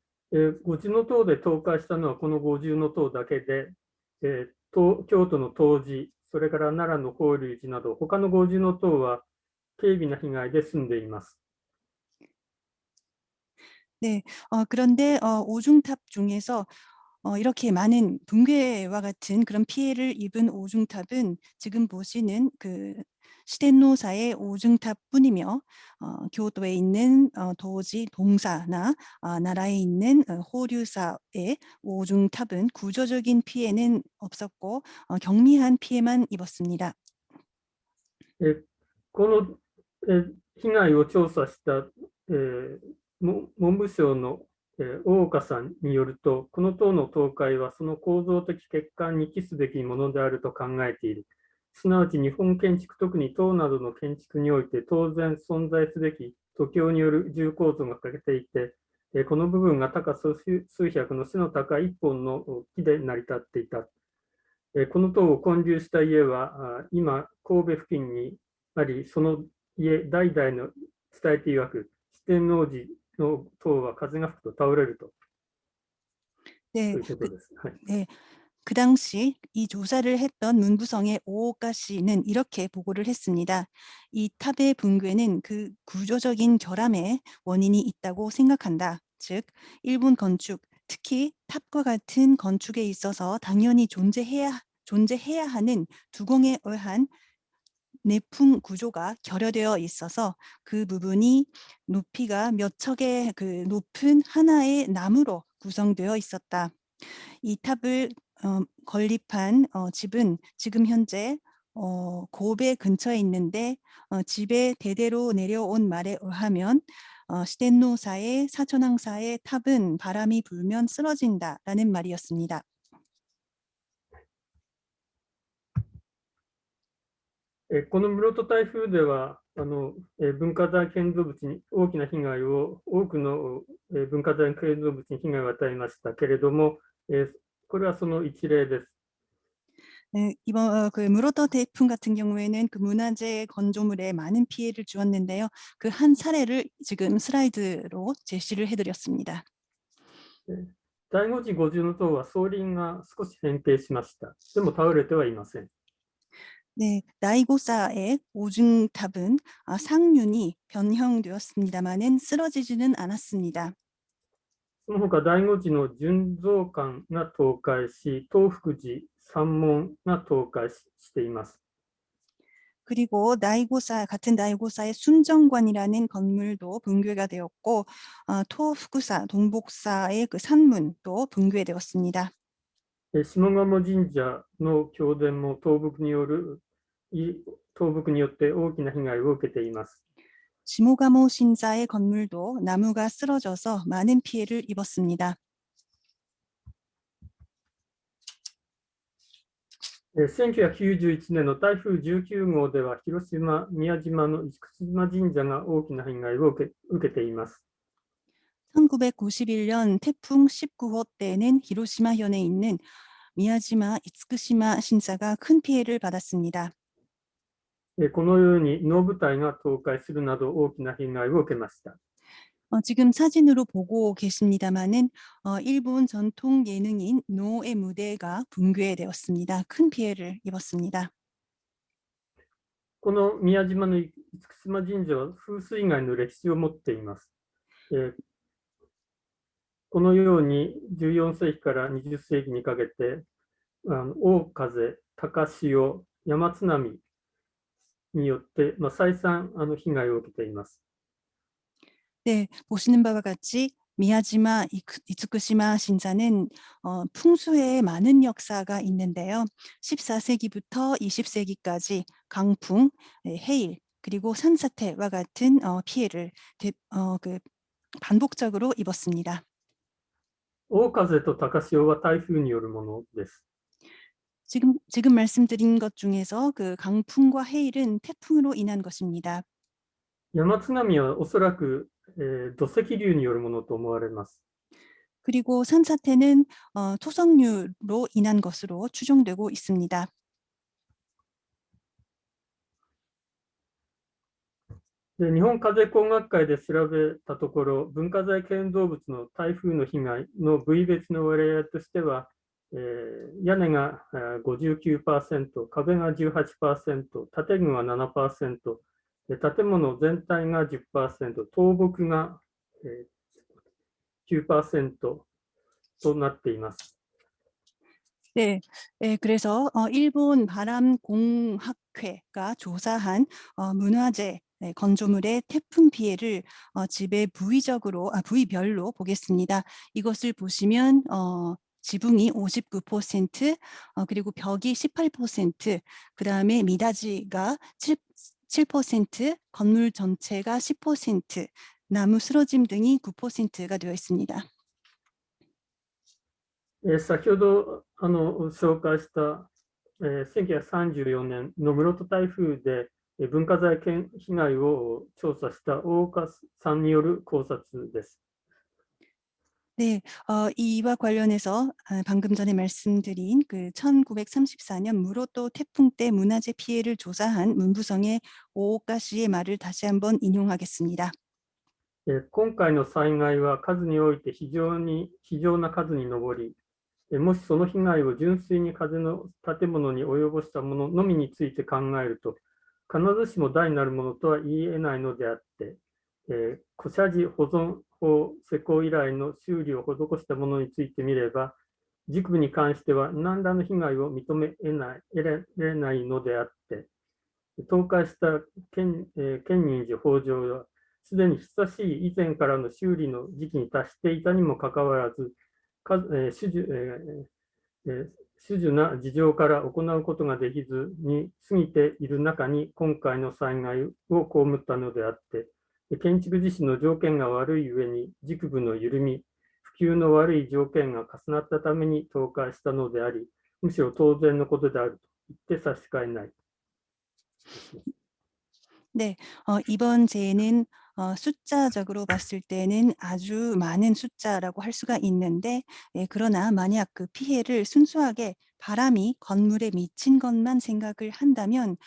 五重塔で倒壊したのはこの五重塔だけで、京都の東寺、それから奈良の法隆寺など他の五重塔は軽微な被害で済んでいます。 네, 그런데 오중탑 중에서 이렇게 많은 붕괴와 같은 그런 피해를 입은 오중탑은 지금 보시는 그 시텐노사의 오중탑뿐이며 교도에 있는 도지 동사나 나라에 있는 호류사의 오중탑은 구조적인 피해는 없었고 경미한 피해만 입었습니다. この被害を調査した文部省の大岡さんによると、この塔の倒壊はその構造的欠陥に帰すべきものであると考えている。すなわち日本建築、特に塔などの建築において当然存在すべき土橋による重構造が欠けていて、この部分が高さ数百の背の高い一本の木で成り立っていた。この塔を建立した家は今神戸付近にあり、その家代々の伝えて曰く四天王寺の塔は風が吹くと倒れると。 네, ということです。はい。 네, 그 당시 이 조사를 했던 문부성의 오오카 씨는 이렇게 보고를 했습니다. 이 탑의 붕괴는 그 구조적인 결함의 원인이 있다고 생각한다. 즉, 일본 건축, 특히 탑과 같은 건축에 있어서 당연히 존재해야 존재해야 하는 두공에 의한 내품 구조가 결여되어 있어서 그 부분이 높이가 몇 척의 그 높은 하나의 나무로 구성되어 있었다. 이 탑을 건립한 집은 지금 현재 고베 근처에 있는데 집에 대대로 내려온 말에 의하면 시덴노사의 사천왕사의 탑은 바람이 불면 쓰러진다라는 말이었습니다. この室戸台風では文化財建造物に大きな被害を、多くの文化財建造物に被害を与えましたけれども、これはその一例です。 네, 이번 그 무로토 태풍 같은 경우에는 그 문화재 건조물에 많은 피해를 주었는데요. 그 한 사례를 지금 슬라이드로 제시를 해드렸습니다. 第5次50の塔は総輪が少し変形しました。でも倒れてはいません。 네, 나이고사의 오중탑은 상륜이 변형되었습니다만은 쓰러지지는 않았습니다. その他第5次の純増館が倒壊し、東福寺三門が倒壊しています。 그리고 같은 나이고사의 순정관이라는 건물도 붕괴가 되었고 토후쿠사 동복사의 그 산문도 붕괴되었습니다. 下鴨神社の教殿も倒木によって大きな被害を受けています。 지모가모 신사의 건물도 나무가 쓰러져서 많은 피해를 입었습니다. 1991年の台風19号では広島、宮島の厳島神社が大きな被害を受けています。 1991년 태풍 19호 때는 히로시마현에 있는 미야지마 이츠쿠시마 신사가 큰 피해를 받았습니다. このように能舞台が倒壊するなど大きな被害を受けました。 지금 사진으로 보고 계십니다마는 일본 전통 예능인 노의 무대가 붕괴되었습니다. 큰 피해를 입었습니다. この宮島の厳島神社は風水害の歴史を持っています。このように14世紀から20世紀にかけて大風、高潮、山津波によって再三被害を受けています。 네, 보시는 바와 같이 미야지마 이츠쿠시마 신사는 풍수에 많은 역사가 있는데요. 14세기부터 20세기까지 강풍, 해일, 그리고 산사태와 같은 피해를 반복적으로 입었습니다. 大風と高潮は台風によるものです。 지금 말씀드린 것 중에서 그 강풍과 해일은 태풍으로 인한 것입니다. 山津波はおそらく土石流によるものと思われます。 그리고 산사태는 토성류로 인한 것으로 추정되고 있습니다. で日本風工学会で調べたところ、文化財建造物の台風の被害の部位別の割合としては、屋根が 59%、壁が 18%、建具が 7%、建物全体が 10%、倒木が 9% となっています。 네, 그래서 일본 바람공학회가 조사한 문화재 건조물의 태풍 피해를 부위별로 보겠습니다. 이것을 보시면 지붕이 59%, 그리고 벽이 18%, 그 다음에 미닫이가 7%, 건물 전체가 10%, 나무 쓰러짐 등이 9%가 되어 있습니다. 先ほど紹介した1934年の室戸台風で文化財被害を調査した大岡さんによる考察です。 네, 이와 관련해서 방금 전에 말씀드린 그 1934년 무로또 태풍 때 문화재 피해를 조사한 문부성의 오오카 씨의 말을 다시 한번 인용하겠습니다. 今回の災害は数において非常な数に上り、もしその被害を純粋に風の建物に及ぼしたもののみについて考えると、必ずしも大なるものとは言い得ないのであって、古社寺保存法施行以来の修理を施したものについてみれば、軸部に関しては何らの被害を認め得ないのであって、倒壊した建仁寺法場は、すでに久しい以前からの修理の時期に達していたにもかかわらず、種々な事情から行うことができずに過ぎている中に、今回の災害を被ったのであって、建築実施の条件が悪いゆえに、軸部の緩み、普及の悪い条件が重なったために倒壊したのであり、むしろ当然のことであると言って差し支えない。 네, 이번 재해는 숫자적으로 봤을 때는 아주 많은 숫자라고 할 수가 있는데, 그러나 만약 그 피해를 순수하게 바람이 건물에 미친 것만 생각을 한다면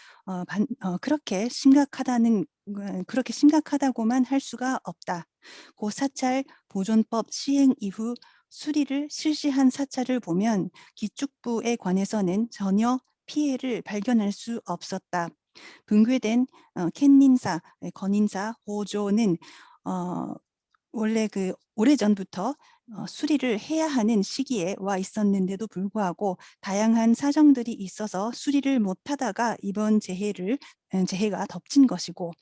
그렇게 심각하다고만 할 수가 없다. 고 사찰 보존법 시행 이후 수리를 실시한 사찰을 보면 기축부에 관해서는 전혀 피해를 발견할 수 없었다. 붕괴된 캔닌사, 건인사 호조는 원래 그 오래전부터 수리를 해야 하는 시기에 와 있었는데도 불구하고 다양한 사정들이 있어서 수리를 못하다가 이번 재해가 덮친 것이고,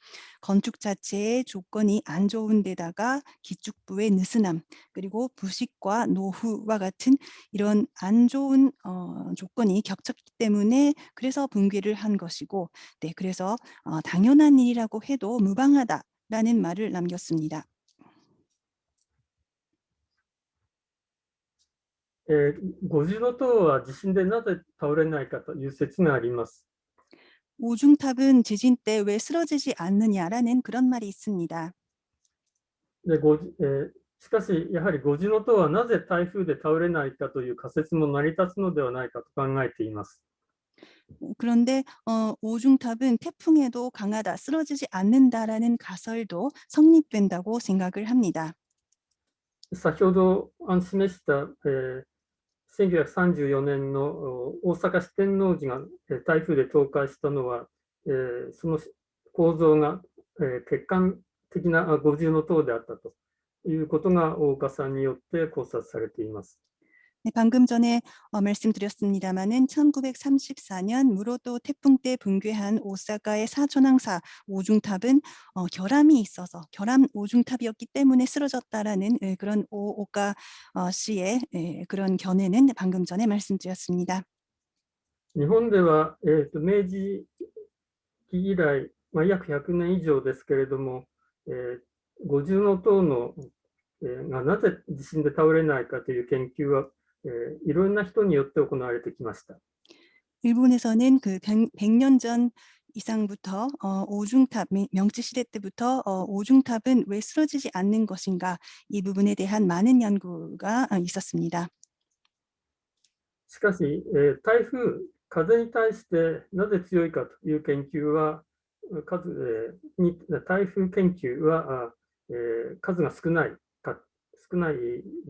건축 자체의 조건이 안 좋은 데다가 기축부의 느슨함, 그리고 부식과 노후와 같은 이런 안 좋은 조건이 겹쳤기 때문에 그래서 붕괴를 한 것이고, 네, 그래서 당연한 일이라고 해도 무방하다라는 말을 남겼습니다. 五重塔は地震でなぜ倒れないかという説があります。 오중탑은 지진 때 왜 쓰러지지 않느냐라는 그런 말이 있습니다. しかし、やはり五重塔はなぜ台風で倒れないかという仮説も成り立つのではないかと考えています。 그런데 오중탑은 태풍에도 강하다, 쓰러지지 않는다라는 가설도 성립된다고 생각을 합니다. 先ほど示した、1934年の大阪四天王寺が台風で倒壊したのは、その構造が欠陥的な五重塔であったということが大岡さんによって考察されています。 네, 방금 전에 말씀드렸습니다마는 1934년 무로도 태풍 때 붕괴한 오사카의 사천왕사 오중탑은 결함이 있어서 결함 오중탑이었기 때문에 쓰러졌다라는 그런 오오카 씨의 그런 견해는 방금 전에 말씀드렸습니다. 日本では、明治期以来、約100年以上ですけれども、五重塔の、がなぜ地震で倒れないかという研究は、いろんな人によって行われてきました。 일본에서는 그 100년 전 이상부터 오중탑, 명치 시대 때부터 오중탑은 왜 쓰러지지 않는 것인가, 이 부분에 대한 많은 연구가 있었습니다. しかし、台風、風に対してなぜ強いかという研究は、台風研究は数が少ない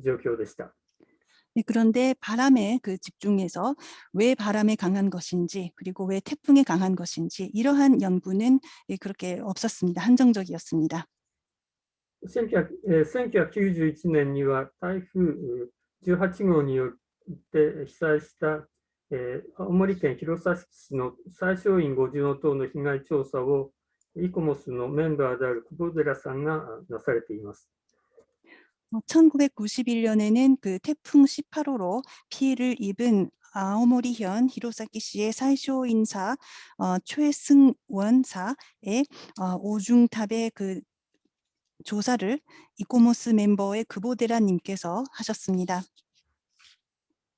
状況でした。 네, 그런데 바람에 집중해서 왜 바람에 강한 것인지, 그리고 왜 태풍에 강한 것인지 이러한 연구는 그렇게 없었습니다. 한정적이었습니다. 1991年には台風18号によって被災した青森県弘前市の最小院五重塔の被害調査をイコモスのメンバーである久保寺さんがなされています。 1991년에는 그 태풍 18호로 피해를 입은 아오모리현 히로사키시의 사이쇼 인사 최승원사의 오중탑의 그 조사를 이코모스 멤버의 그보데라님께서 하셨습니다.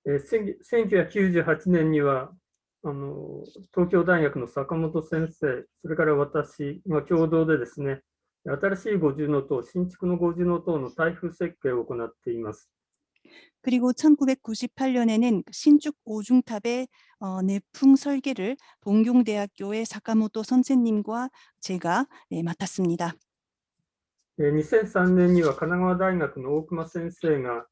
1998年には東京大学の坂本先生、それから私が共同でですね、新しい五重塔、新築の五重塔の台風設計を行っています。 그리고 1998년에는 신축 오중탑의 내풍 설계를 동경대학교의 사카모토 선생님과 제가 맡았습니다. 2003年には神奈川大学の大熊先生が、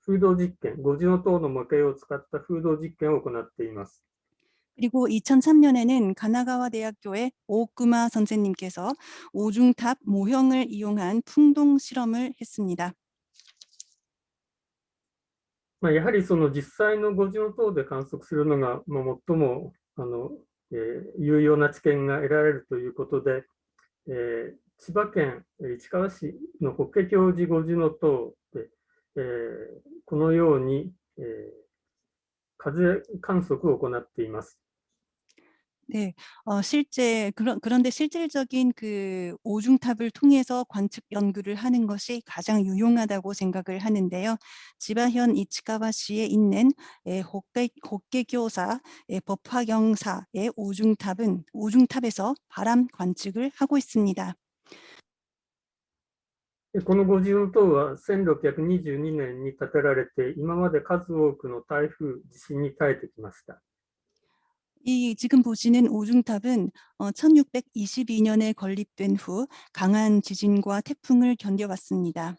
風洞実験、五重塔の模型を使った風洞実験を行っています。 그리고 2003년에는 가나가와대학교의 오쿠마 선생님께서 오중탑 모형을 이용한 풍동 실험을 했습니다. やはりその実際の5次の塔で観測するのが、最も有用な知見が得られるということで、千葉県市川市の法華経寺5次の塔で、このように、風観測を行っています。 네, 그런데 실질적인 그 오중탑을 통해서 관측 연구를 하는 것이 가장 유용하다고 생각을 하는데요. 지바현 이치카와시에 있는 홋케교사 법화경사의 오중탑에서 바람 관측을 하고 있습니다. この五重塔は1622年に建てられて、今まで数多くの台風、地震に耐えてきました。 지금 보시는 오중탑은 1622년에 건립된 후 강한 지진과 태풍을 견뎌왔습니다.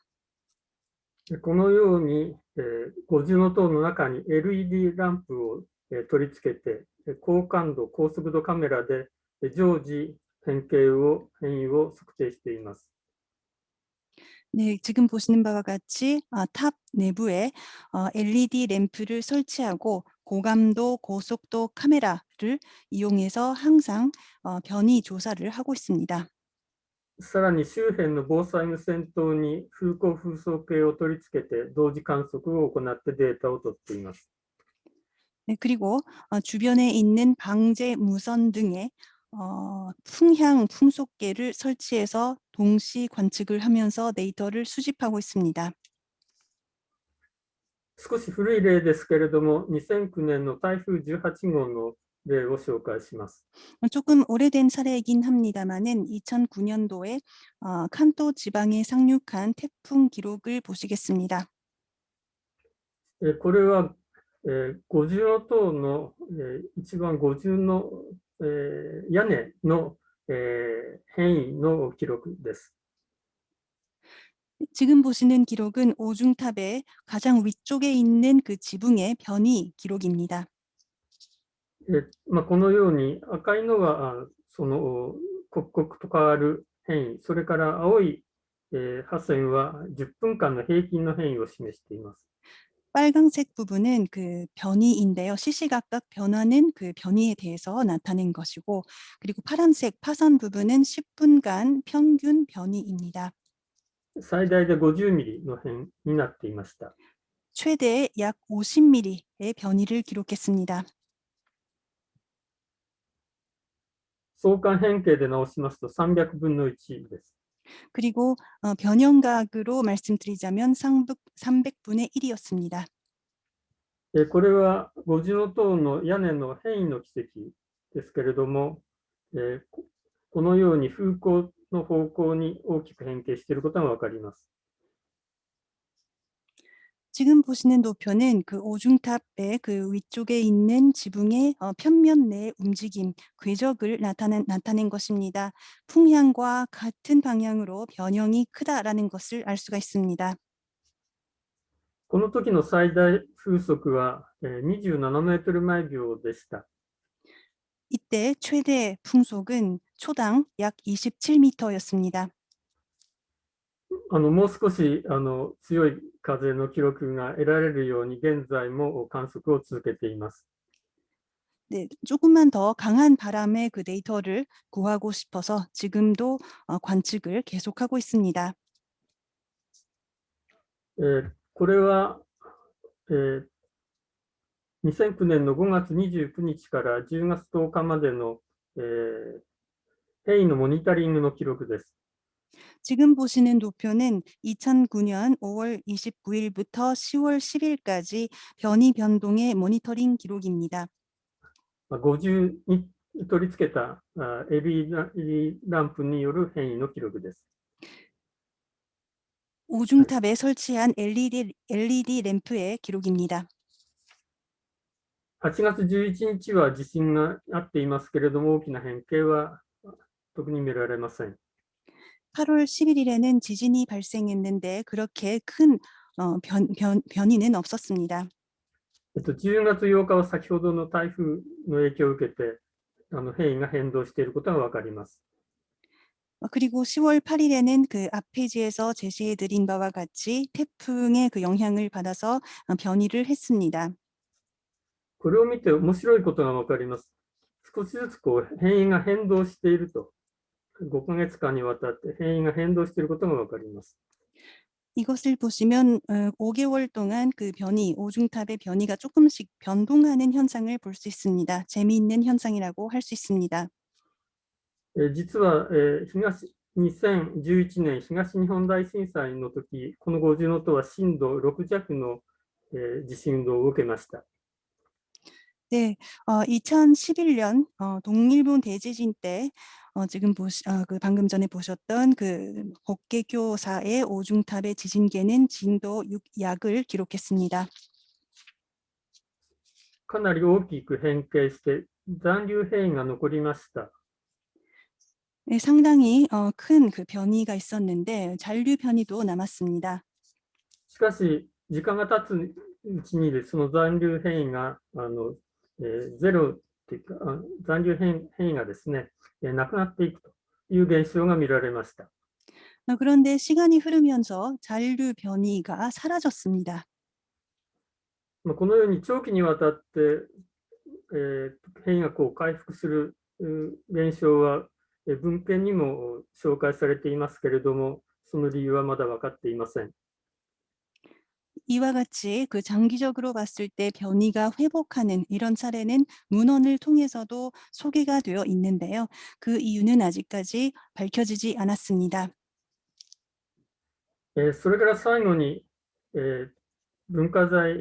このように、五重の塔の中に LED ランプを取り付けて、高感度、高速度カメラで常時変異を測定しています。 네, 지금 보시는 바와 같이 탑 내부에 LED 램프를 설치하고 고감도, 고속도 카메라를 이용해서 항상 변이 조사를 하고 있습니다. さらに周辺の防災無線塔に風向風速計を取り付けて同時観測を行ってデータを取っています。 네, 그리고 주변에 있는 방제 무선 등의 풍향 풍속계를 설치해서 동시 관측을 하면서 데이터를 수집하고 있습니다. 少し古い例ですけれども、2009年の台風18号の例を紹介します。 조금 오래된 사례이긴 합니다만은 2009년도에 칸토 지방에 상륙한 태풍 기록을 보시겠습니다. これは五重の塔の一番五重の屋根の変異の記録です。 지금 보시는 기록은 오중탑의 가장 위쪽에 있는 그 지붕의 변이 기록입니다. このように赤いのがその刻々と変わる変異、それから青い破線は10分間の平均の変異を示しています。 빨간색 부분은 그 변이인데요. 시시각각 변하는 그 변이에 대해서 나타낸 것이고, 그리고 파란색 파선 부분은 10분간 평균 변이입니다. 最大で50ミリの変になっていました。 최대 약 50mm의 변이를 기록했습니다. 相関変形で直しますと300分の1です。 그리고 변형각으로 말씀드리자면 300분의 1이었습니다. これは五重の塔の屋根の変異の軌跡ですけれども、このように風向の方向に大きく変形していることがわかります。 지금 보시는 도표는 그 오중탑의 그 위쪽에 있는 지붕의 편면 내 움직임, 궤적을 나타낸 것입니다. 풍향과 같은 방향으로 변형이 크다라는 것을 알 수가 있습니다. この時の最大風速は27メートル毎秒でした。 이때 최대 풍속은 초당 약 27m였습니다. もう少し強い風の記録が得られるように現在も観測を続けています。 네, 조금만 더 강한 바람의 그 데이터를 구하고 싶어서 지금도 관측을 계속하고 있습니다. これは、2009年の5月29日から10月10日までの、変異のモニタリングの記録です。 지금 보시는 도표는 2009년 5월 29일부터 10월 10일까지 변이 변동의 모니터링 기록입니다. 50に取り付けた LED ランプによる変異の記録です。 오중탑에 설치한 LED 램프의 기록입니다. 8月11日は地震があっていますけれども、大きな変形は特に見られません。 8월 11일에는 지진이 발생했는데 그렇게 큰 변이는 없었습니다. 10月8日は先ほどの台風の影響を受けて変異が変動していることがわかります。 그리고 10월 8일에는 그 앞 페이지에서 제시해 드린 바와 같이 태풍의 그 영향을 받아서 변이를 했습니다. これを見て面白いことがわかります。少しずつ変異が変動していると、5ヶ月間にわたって変異が変動していることがわかります。 이것을 보시면 5개월 동안 그 변이, 오중탑의 변이가 조금씩 변동하는 현상을 볼 수 있습니다. 재미있는 현상이라고 할 수 있습니다. 実は、2011年東日本大震災の時、この五重塔は震度6弱の、地震運動を受けました。 네, 2011년 동일본 대지진 때 지금 그 방금 전에 보셨던 그 법계교사의 오중탑의 지진계는 진도 6약을 기록했습니다. かなり大きく変形して残留変異が残りました。 네, 상당히 큰 그 변이가 있었는데 잔류 변이도 남았습니다. しかし、時間が経つうちにその残留変異がゼロっていうか、残留変異がですね、なくなっていくという現象が見られました。 그런데 시간이 흐르면서 잔류 변이가 사라졌습니다. このように長期にわたって、変異が回復する現象は文献にも紹介されていますけれども、その理由はまだ分かっていません。 이와 같이 그 장기적으로 봤을 때 변이가 회복하는 이런 사례는 문헌을 통해서도 소개가 되어 있는데요. 그 이유는 아직까지 밝혀지지 않았습니다. それから最後に、文化財、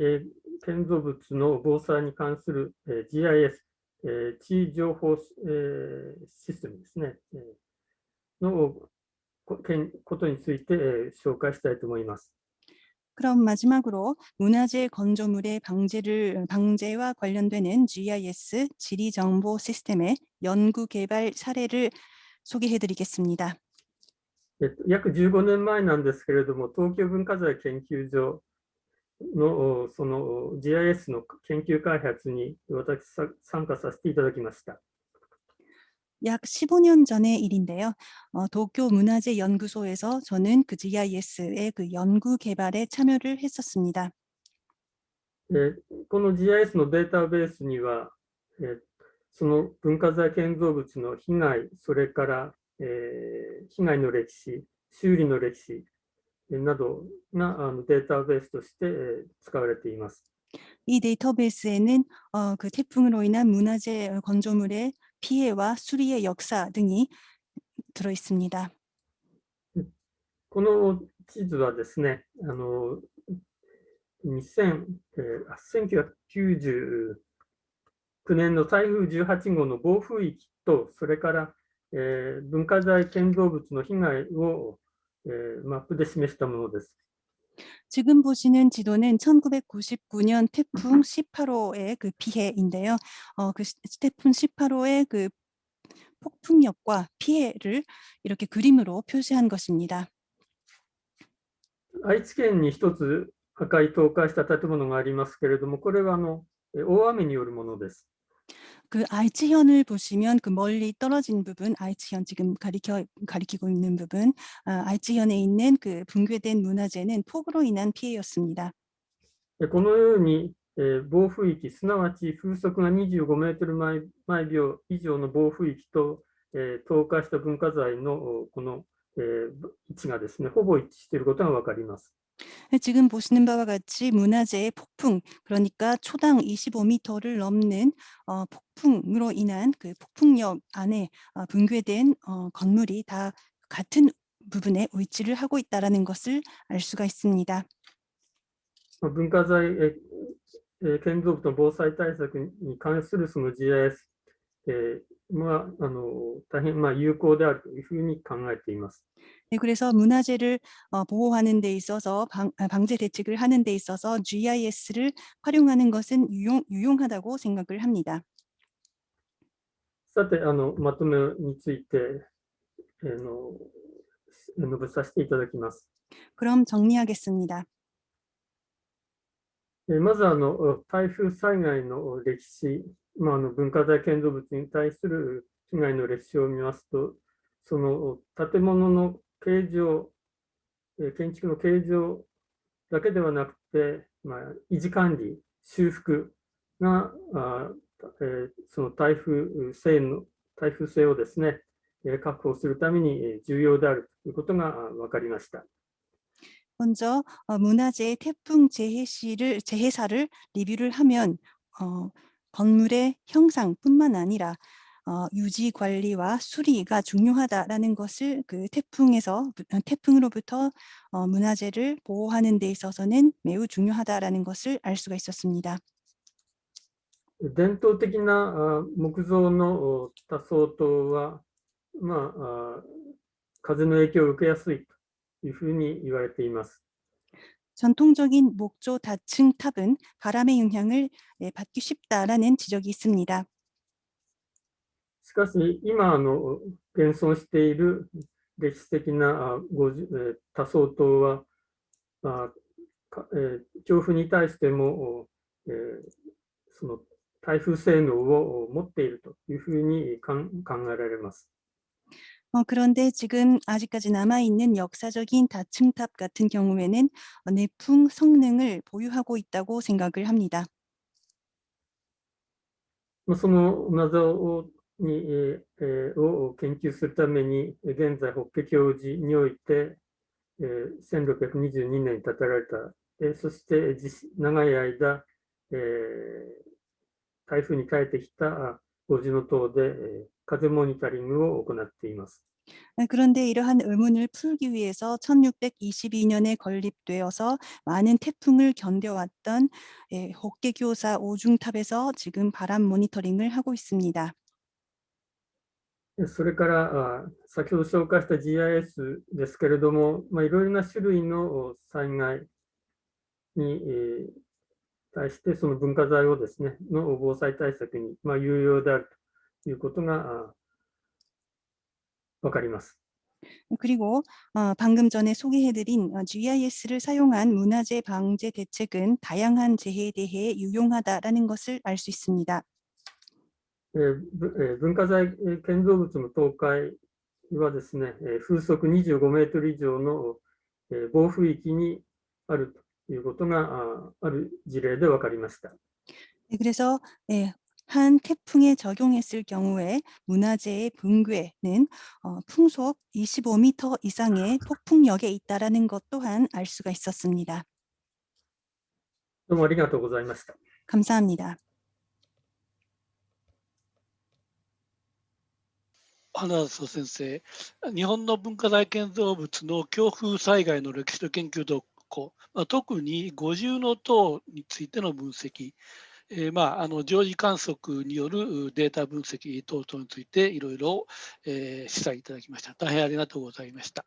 建造物の防災に関する、GIS、地位情報、システムですね、のことについて、紹介したいと思います。 그럼 마지막으로 문화재 건조물의 방제와 관련되는 GIS 지리정보 시스템의 연구 개발 사례를 소개해 드리겠습니다. 約15年前なんですけれども、東京文化財研究所のその GIS の研究開発に私参加させていただきました。 약 15년 전의 일인데요. 도쿄 문화재 연구소에서 저는 그 GIS의 그 연구 개발에 참여를 했었습니다. この GIS のデータベースには、その文化財建造物の被害、それから、被害の歴史、修理の歴史などがデータベースとして使われています。 이 데이터베이스에는 그 태풍으로 인한 문화재 건조물의 피해와 수리의 역사 등이 들어 있습니다. この地図はですね、1999年の台風18号の暴風域と、それから、文化財建造物の被害を、マップで示したものです。 지금 보시는 지도는 1999년 태풍 18호의 그 피해인데요. 그 태풍 18호의 그 폭풍력과 피해를 이렇게 그림으로 표시한 것입니다. 愛知県に一つ破壊倒壊した建物がありますけれども、これは大雨によるものです。 그 아이치현을 보시면 그 멀리 떨어진 부분, 아이치현 지금 가리키고 있는 부분, 아이치현에 있는 그 붕괴된 문화재는 폭우로 인한 피해였습니다. このように、暴風域、すなわち風速が25メートル毎秒以上の暴風域と、倒壊した文化財のこの、位置がですね、ほぼ一致していることが分かります。 지금 보시는 바와 같이 문화재의 폭풍, 그러니까 초당 25m를 넘는 폭풍으로 인한 그 폭풍력 안에 붕괴된 건물이 다 같은 부분에 위치를 하고 있다는 것을 알 수가 있습니다. 文化財、建造物の防災対策に関するその GIS、大変有効であるというふうに考えています。 네, 그래서 문화재를 보호하는 데 있어서 방제 대책을 하는 데 있어서 GIS를 활용하는 것은 유용하다고 생각을 합니다. さて、まとめについて述べさせていただきます。 그럼 정리하겠습니다. まず台風災害の歴史、文化財建造物に対する被害の歴史を見ますと、その建物の形状、建築の形状だけではなくて、維持管理、修復がその耐風性をですね、確保するために重要であるということが分かりました。먼저 문화재 태풍 재해사를 리뷰를 하면 건물의 형상뿐만 아니라 유지 관리와 수리가 중요하다라는 것을 그 태풍으로부터 문화재를 보호하는 데 있어서는 매우 중요하다라는 것을 알 수가 있었습니다. 伝統的な木造の多層棟は、風の影響を受けやすいというふうに言われています。 전통적인 목조 다층 탑은 바람의 영향을 받기 쉽다라는 지적이 있습니다. しかし、今現存している歴史的な多層棟は、強風に対しても、その耐風性能を持っているというふうに考えられます。 그런데 지금 아직까지 남아있는 역사적인 다층탑 같은 경우에는 내풍 성능을 보유하고 있다고 생각을 합니다. その謎を研究するために、現在、法華教寺において、1622年に建てられた、そして長い間、台風に耐えてきた五重塔で、風モニタリングを行っています。 그런데 이러한 의문을 풀기 위해서 1622년에 건립되어서 많은 태풍을 견뎌왔던 헛개교사 오중탑에서 지금 바람 모니터링을 하고 있습니다. それから先ほど紹介した GIS ですけれども、いろいろな種類の災害に対してその文化財をですね、の防災対策に有用であるということが分かります。 그리고 방금 전에 소개해드린 GIS를 사용한 문화재 방제 대책은 다양한 재해에 대해 유용하다라는 것을 알 수 있습니다. 文化財建造物の倒壊はですね、風速25メートル以上の暴風域にあるということがある事例で分かりました。 그래서 한 태풍에 적용했을 경우에 문화재의 붕괴는 풍속 25m 이상의 폭풍력에 있다라는 것 또한 알 수가 있었습니다. どうもありがとうございました。 감사합니다. 花田先生、日本の文化財建造物の強風災害の歴史と研究動向、特に五重塔についての分析、常時観測によるデータ分析等々についていろいろ示唆いただきました。大変ありがとうございました。